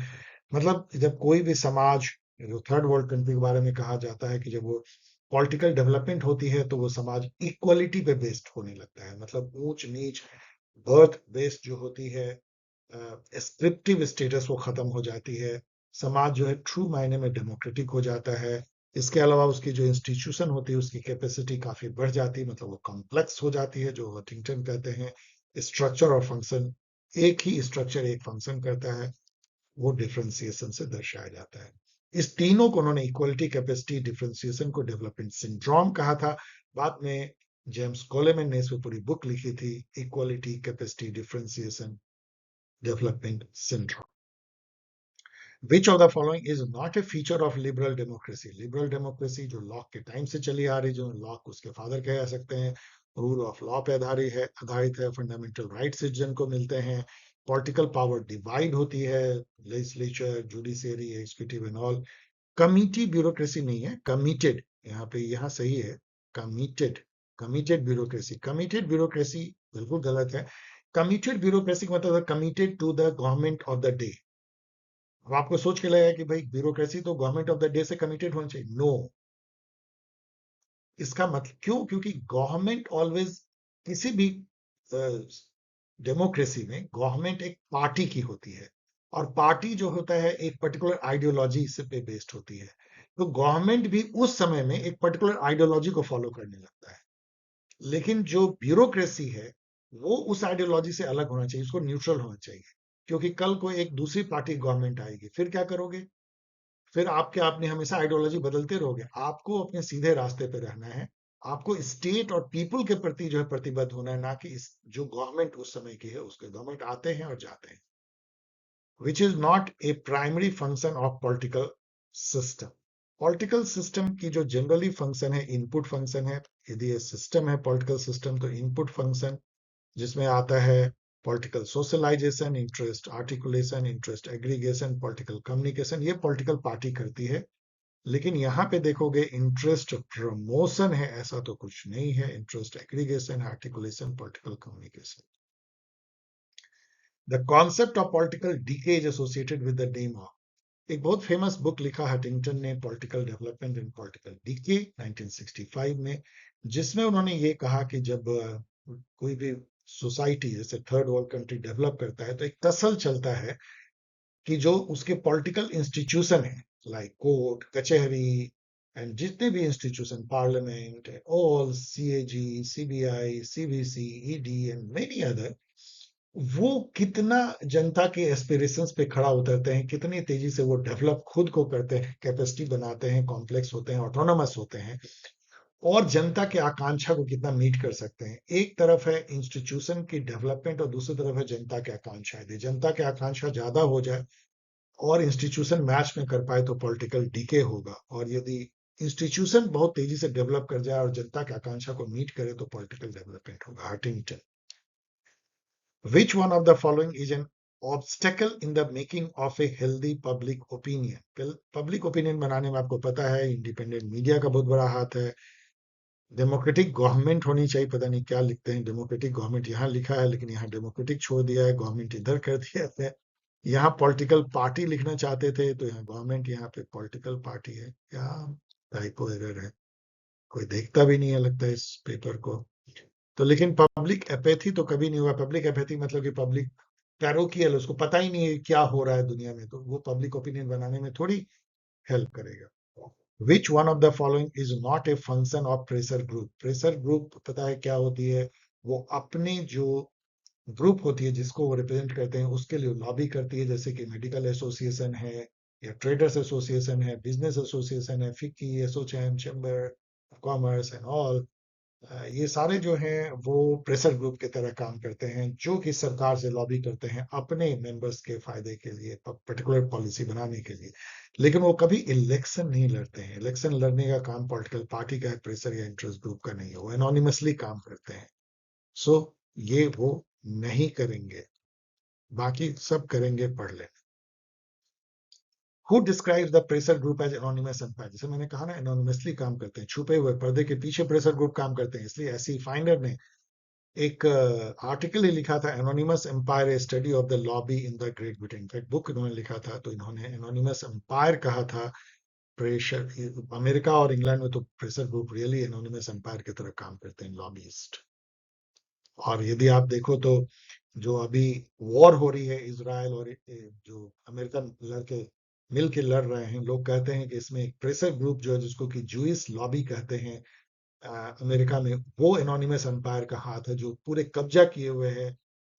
मतलब जब कोई भी समाज, जो थर्ड वर्ल्ड कंट्री के बारे में कहा जाता है कि जब वो पॉलिटिकल डेवलपमेंट होती है तो वो समाज इक्वालिटी पे बेस्ड होने लगता है। मतलब ऊंच नीच, बर्थ बेस्ड जो होती है, एस्क्रिप्टिव स्टेटस वो खत्म हो जाती है। समाज जो है ट्रू मायने में डेमोक्रेटिक हो जाता है। इसके अलावा उसकी जो इंस्टीट्यूशन होती है उसकी कैपेसिटी काफी बढ़ जाती है, मतलब वो कॉम्प्लेक्स हो जाती है, जो हंटिंगटन कहते हैं स्ट्रक्चर और फंक्शन। एक ही स्ट्रक्चर एक फंक्शन करता है, वो डिफरेंशिएशन से दर्शाया जाता है। इस तीनों को उन्होंने इक्वलिटी, कैपेसिटी, डिफरेंशिएशन को डेवलपमेंट सिंड्रोम कहा था। बाद में जेम्स कोलेमैन ने इस पर पूरी बुक लिखी थी, equality, capacity, differentiation, development syndrome. Which of the following is not a feature of liberal democracy? Liberal democracy जो लॉक के टाइम से चली आ रही, जो लॉक उसके फादर कह सकते हैं, रूल ऑफ लॉ पे आधारित है, फंडामेंटल राइट सिटीजन को मिलते हैं, पॉलिटिकल पावर डिवाइड होती है, legislature, judiciary, executive and all. Committee bureaucracy नहीं है, कमिटेड, यहाँ पे यहाँ सही है, committed. Committed bureaucracy, committed bureaucracy बिल्कुल गलत है। कमिटेड ब्यूरोक्रेसी का मतलब committed to the government of the day. अब आपको सोच के लगेगा कि भाई ब्यूरोक्रेसी तो गवर्नमेंट ऑफ द डे से कमिटेड होनी चाहिए। नो, इसका मतलब क्यों? क्योंकि गवर्नमेंट ऑलवेज, किसी भी डेमोक्रेसी में गवर्नमेंट एक पार्टी की होती है, और पार्टी जो होता है एक पर्टिकुलर आइडियोलॉजी से पे बेस्ड होती है। तो गवर्नमेंट भी उस समय में एक पर्टिकुलर आइडियोलॉजी को फॉलो करने लगता है। लेकिन जो ब्यूरोक्रेसी है वो उस आइडियोलॉजी से अलग होना चाहिए, उसको न्यूट्रल होना चाहिए। क्योंकि कल को एक दूसरी पार्टी गवर्नमेंट आएगी, फिर क्या करोगे? फिर आपके आपने हमेशा आइडियोलॉजी बदलते रहोगे। आपको अपने सीधे रास्ते पे रहना है। आपको स्टेट और पीपल के प्रति जो है प्रतिबद्ध होना है, ना कि इस जो गवर्नमेंट उस समय की है उसके। गवर्नमेंट आते हैं और जाते हैं। Which is not a primary function of political system? Political system की जो जनरली फंक्शन है इनपुट फंक्शन है। यदि ये सिस्टम है पॉलिटिकल सिस्टम, तो इनपुट फंक्शन जिसमें आता है political socialisation, interest articulation, interest aggregation, political communication, ये पॉलिटिकल पार्टी करती है। लेकिन यहाँ पे देखोगे इंटरेस्ट प्रमोशन है, ऐसा तो कुछ नहीं है। Interest aggregation, articulation, political communication. The concept of political decay is associated with the name of. एक बहुत फेमस बुक लिखा हटिंगटन ने, political development and political decay 1965 में, जिसमें उन्होंने ये कहा कि जब कोई भी सोसाइटी जैसे थर्ड वर्ल्ड कंट्री डेवलप करता है तो एक तसल चलता है कि जो उसके पॉलिटिकल इंस्टीट्यूशन है, लाइक कोर्ट, कचहरी, एंड जितने भी institution, parliament, all CAG, CBI, CBC, ED and many other, वो कितना जनता के एस्पिरेशंस पे खड़ा उतरते हैं, कितनी तेजी से वो डेवलप खुद को करते हैं, कैपेसिटी बनाते हैं, कॉम्प्लेक्स होते हैं, ऑटोनोमस होते हैं, और जनता के आकांक्षा को कितना मीट कर सकते हैं। एक तरफ है इंस्टीट्यूशन की डेवलपमेंट और दूसरी तरफ है जनता के आकांक्षा। यदि जनता के आकांक्षा ज्यादा हो जाए और इंस्टीट्यूशन मैच में कर पाए तो पॉलिटिकल डीके होगा, और यदि इंस्टीट्यूशन बहुत तेजी से डेवलप कर जाए और जनता की आकांक्षा को मीट करे तो पॉलिटिकल डेवलपमेंट होगा। Huntington. Which one of the following is an obstacle in the making of a healthy public opinion? Public opinion बनाने में आपको पता है इंडिपेंडेंट मीडिया का बहुत बड़ा हाथ है, डेमोक्रेटिक गवर्नमेंट होनी चाहिए। पता नहीं क्या लिखते हैं, डेमोक्रेटिक गवर्नमेंट यहाँ लिखा है लेकिन यहाँ डेमोक्रेटिक छोड़ दिया है, गवर्नमेंट इधर कर दिया है। यहाँ पॉलिटिकल पार्टी लिखना चाहते थे तो यहाँ गवर्नमेंट, यहाँ पे पॉलिटिकल पार्टी है। क्या टाइपो एरर है, कोई देखता भी नहीं है लगता है इस पेपर को। तो लेकिन पब्लिक एपैथी तो कभी नहीं हुआ। पब्लिक एपैथी मतलब कि पब्लिक पैरोकियल, उसको पता ही नहीं है क्या हो रहा है दुनिया में, तो वो पब्लिक ओपिनियन बनाने में थोड़ी हेल्प करेगा। Which one of the following is not a function of pressure group? Pressure group पता है क्या होती है? वो अपने जो ग्रुप होती है जिसको वो रिप्रेजेंट करते हैं उसके लिए लॉबी करती है, जैसे कि मेडिकल एसोसिएशन है, या ट्रेडर्स एसोसिएशन है, बिजनेस एसोसिएशन है, FICCI, ASSOCHAM, chamber of commerce and all. ये सारे जो हैं वो प्रेशर ग्रुप की तरह काम करते हैं, जो कि सरकार से लॉबी करते हैं अपने मेंबर्स के फायदे के लिए, पर्टिकुलर पॉलिसी बनाने के लिए। लेकिन वो कभी इलेक्शन नहीं लड़ते हैं। इलेक्शन लड़ने का काम पॉलिटिकल पार्टी का है, प्रेशर या इंटरेस्ट ग्रुप का नहीं है। वो एनोनिमसली काम करते हैं। सो ये वो नहीं करेंगे, बाकी सब करेंगे, पढ़ लें। Who describes the pressure group as anonymous empire? जैसे मैंने कहा ना, एनोनिमसली काम करते हैं, छुपे हुए पर्दे के पीछे प्रेशर ग्रुप काम करते हैं। इसलिए ऐसी फाइंडर ने एक आर्टिकल ही लिखा था, anonymous empire, a study of the lobby in the Great Britain. In fact book इन्होंने लिखा था तो इन्होंने एनोनिमस एम्पायर कहा था। प्रेशर, अमेरिका और इंग्लैंड में तो pressure group really anonymous empire की तरह काम करते हैं, लॉबिस्ट। और यदि आप देखो तो जो अभी वॉर हो रही है इसराइल और जो अमेरिकन लड़के मिल के लड़ रहे हैं, लोग कहते हैं कि इसमें एक प्रेशर ग्रुप जो है जिसको कि जूइश लॉबी कहते हैं अमेरिका में, वो एनोनिमस एम्पायर का हाथ है, जो पूरे कब्जा किए हुए है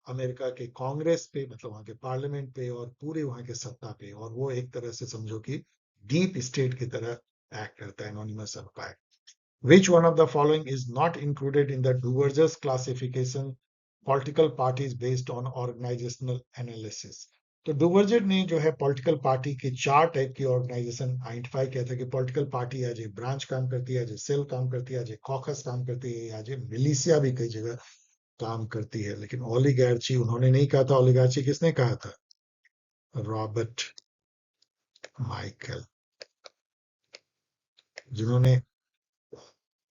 अमेरिका के कांग्रेस पे, मतलब वहां के पार्लियामेंट पे और पूरे वहां के सत्ता पे। और वो एक तरह से समझो कि डीप स्टेट की तरह एक्ट करता है anonymous empire. Which one of the following is not included in the Duverger's classification political parties based on organizational analysis? तो डुवर्जर ने जो है पॉलिटिकल पार्टी के चार टाइप की ऑर्गेनाइजेशन आइडेंटिफाई किया था कि political party as a branch काम करती है, एज ए सेल काम करती है, एज ए कॉकस काम करती है, एज ए मिलिशिया भी कई जगह काम करती है। लेकिन ओलिगार्ची उन्होंने नहीं कहा था। ओलिगार्ची किसने कहा था? रॉबर्ट माइकल, जिन्होंने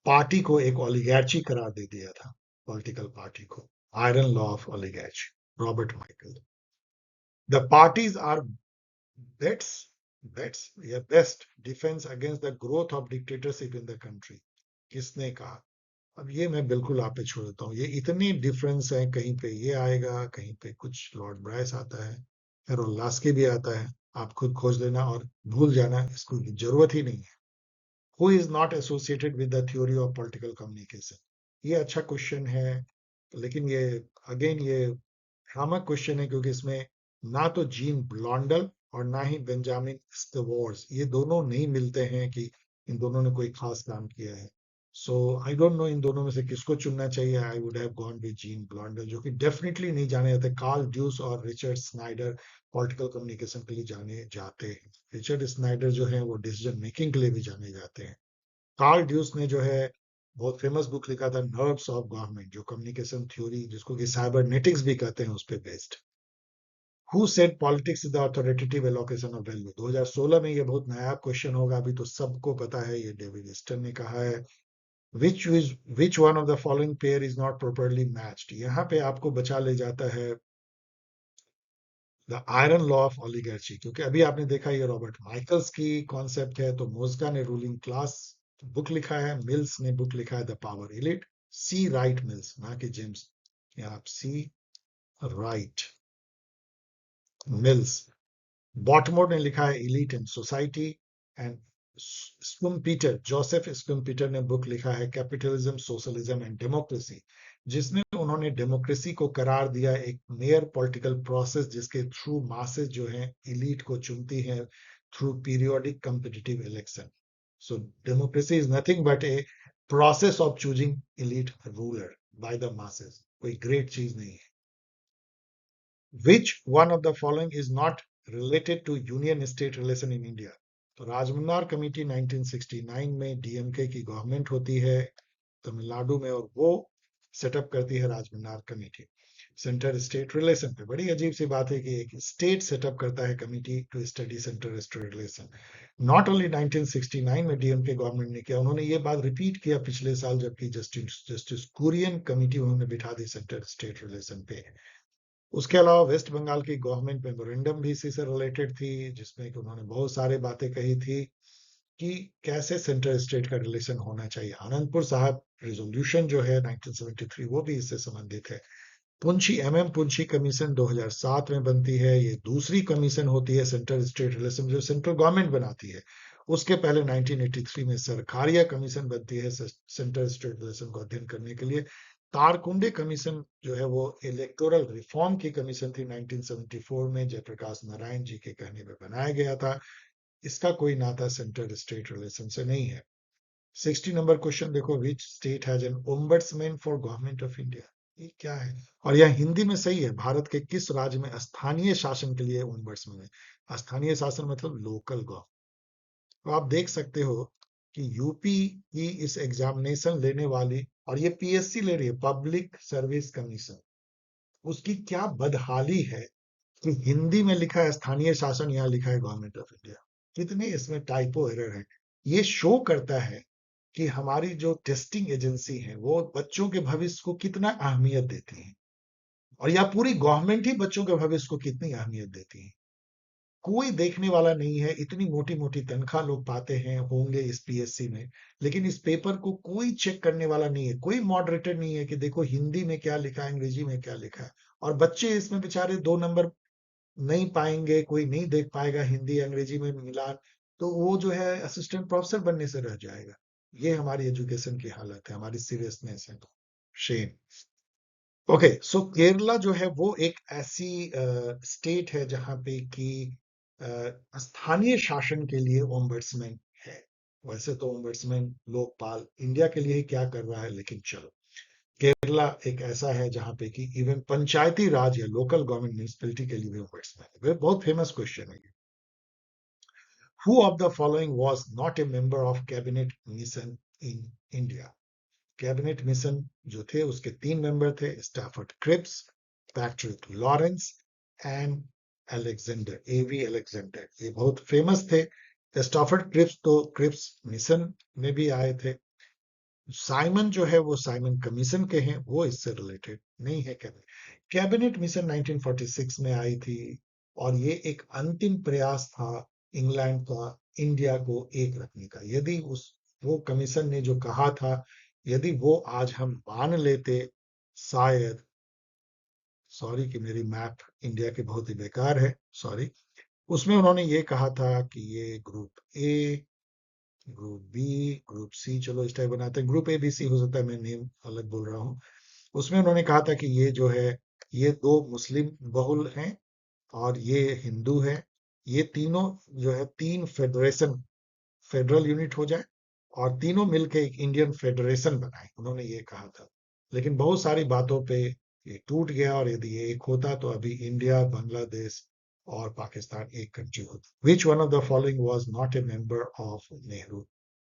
पार्टी को एक ओलिगार्ची करार दे दिया था, पॉलिटिकल पार्टी को। Iron law of oligarchy, Robert Michael. The parties are bets bets या best defence against the growth of dictatorship in the country. किसने कहा? अब ये मैं बिल्कुल आप पे छोड़ देता हूँ। ये इतने डिफरेंस हैं, कहीं पे ये आएगा, कहीं पे कुछ लॉर्ड ब्राइस आता है, एरोल लास्की भी आता है। आप खुद खोज लेना और भूल जाना, इसको जरूरत ही नहीं है। Who is not associated with the theory of political communication? ये अच्छा क्वेश्चन है, लेकिन ये अगेन ये भ्रामक क्वेश्चन है, क्योंकि इसमें ना तो जीन ब्लॉन्डल और ना ही बेंजामिन स्टेवर्स, ये दोनों नहीं मिलते हैं कि इन दोनों ने कोई खास काम किया है। सो आई डोंट नो इन दोनों में से किसको चुनना चाहिए। I would have gone with Jean Blondel, जो कि डेफिनेटली नहीं जाने जाते। कार्ल ड्यूस और रिचर्ड स्नाइडर पॉलिटिकल कम्युनिकेशन के लिए जाने जाते हैं। रिचर्ड स्नाइडर जो है वो डिसीजन मेकिंग के लिए भी जाने जाते हैं। कार्ल ड्यूस ने जो है बहुत फेमस बुक लिखा था, नर्व्स ऑफ गवर्नमेंट, जो कम्युनिकेशन थ्योरी जिसको कि साइबरनेटिक्स भी कहते हैं उस पे based. Who said politics is the authoritative allocation of value? 2016 में ये बहुत नया क्वेश्चन होगा, अभी तो सबको पता है, ये डेविड ईस्टन ने कहा है। Which one of the following pair is not properly matched? यहाँ पे आपको बचा ले जाता है द आयरन लॉ ऑफ ओलिगार्ची, क्योंकि अभी आपने देखा ये रॉबर्ट माइकल्स की कॉन्सेप्ट है, तो मोज्गा ने रूलिंग क्लास बुक लिखा है, मिल्स ने बुक लिखा है the power elite. C Wright Mills, ना कि जेम्स, या आप सी राइट मिल्स। बॉटमोर ने लिखा है elite and society, and Schumpeter, Joseph Schumpeter ने बुक लिखा है कैपिटलिज्म, सोशलिज्म एंड डेमोक्रेसी, जिसमें उन्होंने डेमोक्रेसी को करार दिया एक मेयर पॉलिटिकल प्रोसेस जिसके थ्रू मासेस जो हैं इलीट को चुनती हैं through periodic competitive election. So democracy is nothing but a process of choosing elite ruler by the masses, कोई ग्रेट चीज नहीं है। Which one of the following is not related to union state relation in India? तो Rajamannar committee 1969 में DMK की government होती है तमिलनाडु में, और वो सेटअप करती है Rajamannar committee centre state relation पे। बड़ी अजीब सी बात है कि एक स्टेट सेटअप करता है committee to study center state relation. Not only 1969 में डीएमके गवर्नमेंट ने किया, उन्होंने ये बात रिपीट किया पिछले साल, जबकि जस्टिस कुरियन कमेटी उन्होंने बिठा दी सेंटर स्टेट रिलेशन पे। उसके अलावा वेस्ट बंगाल की गवर्नमेंट मेमोरेंडम भी इसी से रिलेटेड थी, जिसमें कि उन्होंने बहुत सारे बातें कही थी कि कैसे सेंट्रल स्टेट का रिलेशन होना चाहिए। आनंदपुर साहब रेजोल्यूशन जो है 1973, वो भी इससे संबंधित है। पुंछी एमएम पुंछी कमीशन 2007 में बनती है, ये दूसरी कमीशन होती है सेंट्रल स्टेट रिलेशन जो सेंट्रल गवर्नमेंट बनाती है। उसके पहले 1983 में सरकारिया कमीशन बनती है सेंट्रल स्टेट रिलेशन को अध्ययन करने के लिए। तारकुंडे कमीशन जो है वो इलेक्टोरल रिफॉर्म की कमीशन थी, 1974 में जयप्रकाश नारायण जी के कहने पे बनाया गया था। इसका कोई नाता सेंट्रल स्टेट रिलेशन से नहीं है। 60 नंबर क्वेश्चन देखो, which state has an ombudsman for government of India? ये क्या है? और यह हिंदी में सही है, भारत के किस राज्य में स्थानीय शासन के लिए ओम्बड्समैन है? स्थानीय शासन मतलब लोकल गवर्नमेंट। तो आप देख सकते हो कि यूपी की इस एग्जामिनेशन लेने वाली, और ये पीएससी ले रही है, पब्लिक सर्विस कमीशन, उसकी क्या बदहाली है कि हिंदी में लिखा है स्थानीय शासन, यहाँ लिखा है गवर्नमेंट ऑफ इंडिया। कितने इसमें टाइपो एरर है। ये शो करता है कि हमारी जो टेस्टिंग एजेंसी है वो बच्चों के भविष्य को कितना अहमियत देती है, और या पूरी गवर्नमेंट ही बच्चों के भविष्य को कितनी अहमियत देती है। कोई देखने वाला नहीं है, इतनी मोटी मोटी तनख्वाह लोग पाते हैं होंगे इस पीएससी में, लेकिन इस पेपर को कोई चेक करने वाला नहीं है, कोई मॉडरेटर नहीं है कि देखो हिंदी में क्या लिखा है, अंग्रेजी में क्या लिखा है। और बच्चे इसमें बेचारे 2 नंबर नहीं पाएंगे, कोई नहीं देख पाएगा हिंदी अंग्रेजी में मिलान, तो वो जो है असिस्टेंट प्रोफेसर बनने से रह जाएगा। ये हमारी एजुकेशन की हालत है, हमारी सीरियसनेस है। तो शेम। ओके, सो केरला जो है वो एक ऐसी स्टेट है जहां पे कि स्थानीय शासन के लिए ओम्बड्समैन है। वैसे तो ओम्बड्समैन लोकपाल इंडिया के लिए ही क्या कर रहा है, लेकिन चलो, केरला एक ऐसा है जहां पे कि इवन पंचायती राज या लोकल गवर्नमेंट म्यूनिसिपैलिटी के लिए भी ओम्बड्समैन है। बहुत फेमस क्वेश्चन है ये। Who of the following was not a member of cabinet mission in India? Cabinet mission जो थे उसके 3 मेंबर थे, Stafford Cripps, Patrick Lawrence and Alexander, A V Alexander. ये बहुत फेमस थे। स्टैफर्ड क्रिप्स तो क्रिप्स मिशन में भी आए थे। साइमन जो है वो साइमन कमीशन के हैं, वो इससे रिलेटेड नहीं है। कैबिनेट मिशन 1946 में आई थी, और ये एक अंतिम प्रयास था इंग्लैंड का इंडिया को एक रखने का। यदि उस वो कमीशन ने जो कहा था, यदि वो आज हम मान लेते, शायद, सॉरी कि मेरी मैप इंडिया की बहुत ही बेकार है, सॉरी, उसमें उन्होंने ये कहा था कि ये group A, group B, group C, चलो इस टाइप बनाते हैं, ग्रुप ए बी सी हो सकता है, मैं नेम अलग बोल रहा हूँ। उसमें उन्होंने कहा था कि ये जो है ये 2 मुस्लिम बहुल हैं और ये हिंदू है, ये तीनों जो है 3 फेडरेशन, फेडरल यूनिट हो जाए, और तीनों मिलके एक इंडियन फेडरेशन बनाए, उन्होंने ये कहा था। लेकिन बहुत सारी बातों पे ये टूट गया, और यदि ये एक होता तो अभी इंडिया, बांग्लादेश और पाकिस्तान एक कंट्री होता। Which one of the following was not a member of Nehru?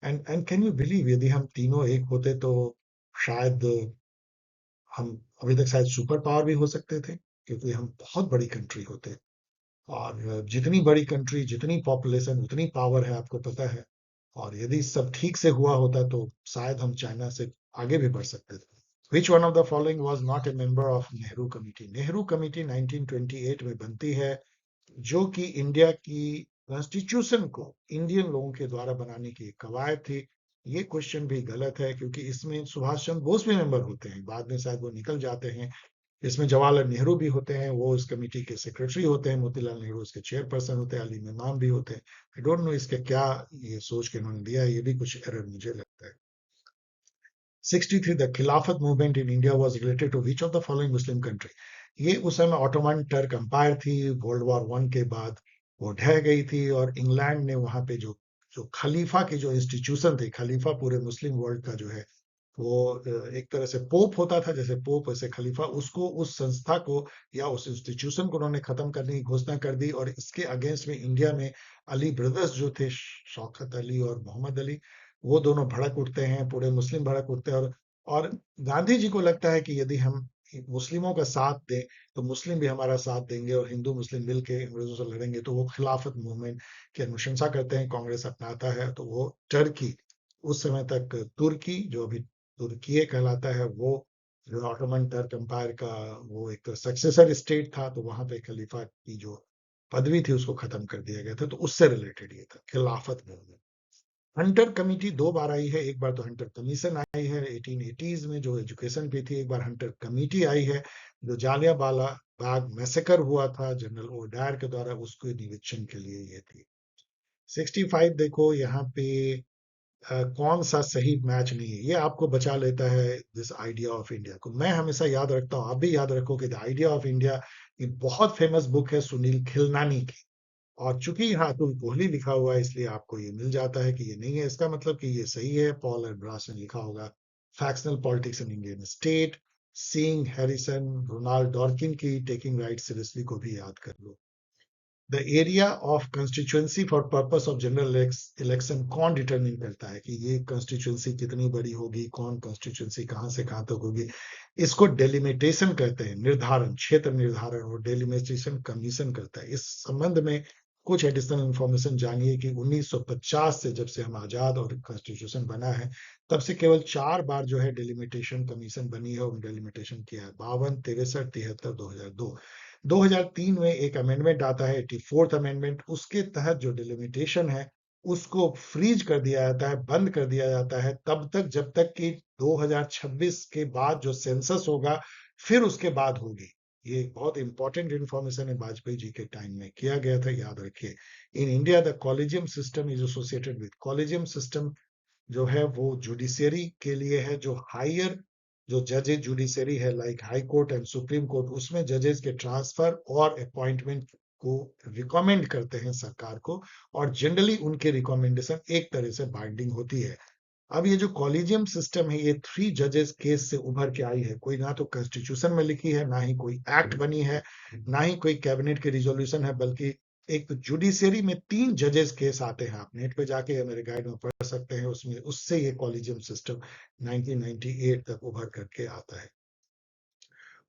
And can you believe, यदि हम तीनों एक होते तो शायद हम अभी तक शायद सुपर पावर भी हो सकते थे। क्योंकि हम बहुत बड़ी कंट्री होते, और जितनी बड़ी कंट्री, जितनी पॉपुलेशन, उतनी पावर है, आपको पता है। और यदि सब ठीक से हुआ होता तो शायद हम चाइना से आगे भी बढ़ सकते थे। Which one of the following was not a member of Nehru committee? Nehru committee 1928 में बनती है, जो कि इंडिया की कॉन्स्टिट्यूशन को इंडियन लोगों के द्वारा बनाने की एक कवायद थी। ये क्वेश्चन भी गलत है, क्योंकि इसमें सुभाष चंद्र बोस भी मेंबर होते हैं, बाद में शायद वो निकल जाते हैं। इसमें जवाहरलाल नेहरू भी होते हैं, वो इस कमेटी के सेक्रेटरी होते हैं, मोतीलाल नेहरू इसके चेयरपर्सन होते हैं, अली इमाम भी होते हैं। आई डोंट नो इसके क्या ये सोच के उन्होंने दिया है, ये भी कुछ एरर मुझे लगता है। 63 the Khilafat movement in India was related to which of the following Muslim country? ये उस समय ऑटोमन टर्क एम्पायर थी, वर्ल्ड वॉर वन के बाद वो ढह गई थी, और इंग्लैंड ने वहां पे जो जो खलीफा की जो इंस्टीट्यूशन थी, खलीफा पूरे मुस्लिम वर्ल्ड का जो है वो एक तरह से पोप होता था, जैसे पोप वैसे खलीफा, उसको, उस संस्था को या उस इंस्टीट्यूशन को उन्होंने खत्म करने की घोषणा कर दी। और इसके अगेंस्ट में इंडिया में अली ब्रदर्स जो थे, शौकत अली और मोहम्मद अली, वो दोनों भड़क उठते हैं, पूरे मुस्लिम भड़क उठते हैं। और गांधी जी को लगता है कि यदि हम मुस्लिमों का साथ दें तो मुस्लिम भी हमारा साथ देंगे, और हिंदू मुस्लिम मिल के अंग्रेजों से लड़ेंगे। तो वो खिलाफत मूवमेंट की अनुशंसा करते हैं, कांग्रेस अपनाता है। तो वो टर्की, उस समय तक तुर्की, जो अभी तुर्की कहलाता है, वो जो ऑटोमन टर्क एम्पायर का वो एक सक्सेसर स्टेट था, तो वहां पे खलीफा की जो पदवी थी उसको खत्म कर दिया गया था। तो उससे रिलेटेड ये था खिलाफत मूवमेंट। हंटर कमिटी दो बार आई है, एक बार तो हंटर कमीशन आई है 1880s में जो एजुकेशन पे थी, एक बार हंटर कमिटी आई है जो जालियांवाला बाग मैसेकर हुआ था जनरल ओडायर के द्वारा, उसके निरीक्षण के लिए ये थी। 65 देखो यहाँ पे कौन सा सही मैच नहीं है, ये आपको बचा लेता है दिस आइडिया ऑफ इंडिया को। मैं हमेशा याद रखता हूँ, आप भी याद रखो कि द आइडिया ऑफ इंडिया ये बहुत फेमस बुक है सुनील खिलनानी की। और चूंकि यहाँ अतुल कोहली लिखा हुआ है, इसलिए आपको ये मिल जाता है कि ये नहीं है। इसका मतलब कि ये सही है, पॉल और ब्रास ने लिखा होगा factional politics in Indian state. Singh, Harrison, Ronald Dworkin की टेकिंग राइट सीरियसली को भी याद कर लो। The area of constituency for purpose of general election कौन डिटरमिन करता है कि ये कंस्टिट्यूएंसी कितनी बड़ी होगी, कौन कंस्टिट्यूएंसी कहां से कहां तक होगी? इसको डेलिमिटेशन कहते हैं, निर्धारण, क्षेत्र निर्धारण, और डेलिमिटेशन कमीशन करता है। इस संबंध में कुछ एडिशनल इंफॉर्मेशन जानिए कि 1950 से, जब से हम आजाद और कॉन्स्टिट्यूशन बना है, तब से केवल 4 बार जो है डेलिमिटेशन कमीशन बनी है और डेलिमिटेशन किया है, 52, 63, 73, 2002। 2003 में एक अमेंडमेंट आता है, 84th अमेंडमेंट, उसके तहत जो डिलिमिटेशन है उसको फ्रीज कर दिया जाता है, बंद कर दिया जाता है तब तक जब तक कि 2026 के बाद जो सेंसस होगा, फिर उसके बाद होगी। ये एक बहुत इंपॉर्टेंट इंफॉर्मेशन है, वाजपेयी जी के टाइम में किया गया था, याद रखिए। In India the collegium system is associated with, collegium system जो है वो जुडिशियरी के लिए है, जो हायर, जो जजेस जुडिशियरी है like high court and supreme court, उसमें जजेस के ट्रांसफर और अपॉइंटमेंट को रिकमेंड करते हैं सरकार को, और जनरली उनके रिकमेंडेशन एक तरह से बाइंडिंग होती है। अब ये जो कॉलेजियम सिस्टम है, ये 3 जजेस केस से उभर के आई है, कोई ना तो कॉन्स्टिट्यूशन में लिखी है, ना ही कोई एक्ट बनी है, ना ही कोई कैबिनेट के रिजोल्यूशन है, बल्कि एक तो जुडिशियरी में 3 जजेस केस आते हैं, आप नेट पे जाके मेरे गाइड में पढ़ सकते हैं, उसमें उससे ये कॉलेजियम सिस्टम 1998 तक उभर करके आता है।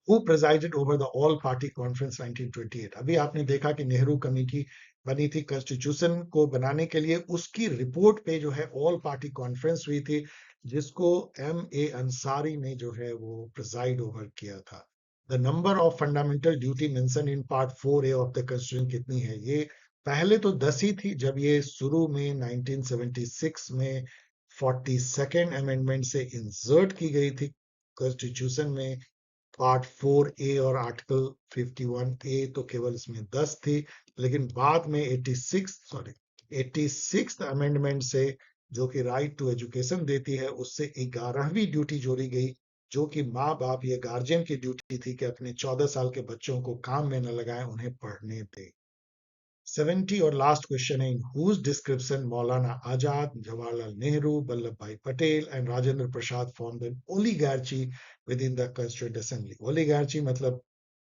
Who presided over the all party conference 1928? अभी आपने देखा कि नेहरू कमेटी बनी थी कॉन्स्टिट्यूशन को बनाने के लिए, उसकी रिपोर्ट पे जो है ऑल पार्टी कॉन्फ्रेंस हुई थी, जिसको M.A. अंसारी ने जो है वो प्रेजाइड ओवर किया था। The number of fundamental duty mention in part 4A of the constitution कितनी है? ये पहले तो 10 ही थी, जब ये शुरू में 1976 में 42nd अमेंडमेंट से इंसर्ट की गई थी कॉन्स्टिट्यूशन में, पार्ट 4A और आर्टिकल 51A, तो केवल इसमें 10 थी। लेकिन बाद में 86th अमेंडमेंट से, जो कि राइट टू एजुकेशन देती है, उससे 11वीं ड्यूटी जोड़ी गई, जो कि माँ बाप या गार्जियन की ड्यूटी थी कि अपने 14 साल के बच्चों को काम में न लगाएं, उन्हें पढ़ने दें। 70 और लास्ट क्वेश्चन है, in whose description Maulana Azad, Jawaharlal Nehru, Vallabh Bhai Patel and Rajendra Prasad form the oligarchy within the constituent assembly? Oligarchy मतलब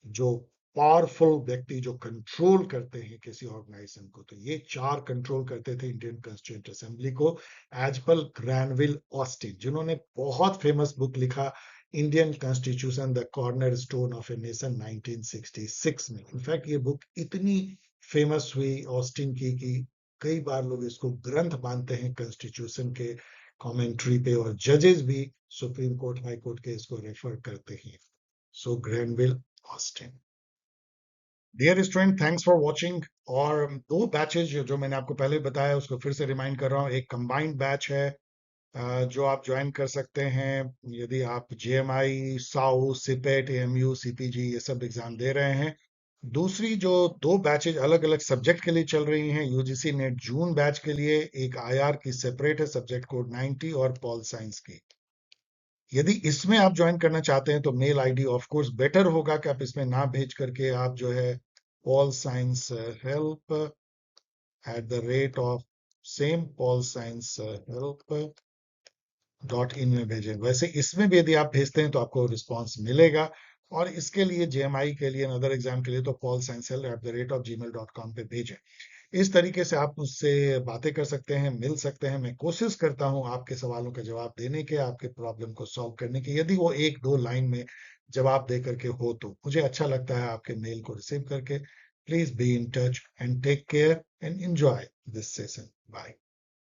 जो पावरफुल व्यक्ति जो कंट्रोल करते हैं किसी ऑर्गेनाइजेशन को, तो ये 4 कंट्रोल करते थे इंडियन कॉन्स्टिट्यूंट असेंबली को, एज पर ग्रैनविल ऑस्टिन, जिन्होंने बहुत फेमस बुक लिखा Indian constitution the corner stone of a nation 1966 में। इनफैक्ट ये बुक इतनी फेमस हुई ऑस्टिन की कि कई बार लोग इसको ग्रंथ मानते हैं कॉन्स्टिट्यूशन के कमेंट्री पे, और जजेस भी सुप्रीम कोर्ट हाई कोर्ट के इसको रेफर करते हैं। So Granville Austin. Dear student, thanks for watching. और दो बैचेज जो मैंने आपको पहले बताया उसको फिर से रिमाइंड कर रहा हूँ। एक कंबाइंड बैच है जो आप ज्वाइन कर सकते हैं यदि आप जेएमआई, साउ, सिपेट, एएमयू, सीपीजी ये सब एग्जाम दे रहे हैं। दूसरी जो दो बैचेज अलग अलग सब्जेक्ट के लिए चल रही हैं, यूजीसी नेट जून बैच के लिए एक आईआर की सेपरेट है, सब्जेक्ट कोड 90, और पॉल साइंस की। यदि इसमें आप ज्वाइन करना चाहते हैं तो mail ID of course better होगा कि आप इसमें ना भेज करके आप जो है pol science help @, same pol science help .in में भेजें। वैसे इसमें भी यदि आप भेजते हैं तो आपको रिस्पांस मिलेगा। और इसके लिए जेएमआई के लिए अदर एग्जाम के लिए तो paulsciencehelp@gmail.com पे भेजें। इस तरीके से आप मुझसे बातें कर सकते हैं, मिल सकते हैं। मैं कोशिश करता हूं आपके सवालों का जवाब देने के, आपके प्रॉब्लम को सॉल्व करने की। यदि वो एक दो लाइन में जवाब दे करके हो तो मुझे अच्छा लगता है आपके मेल को रिसीव करके। Please be in touch and take care and enjoy this session. Bye.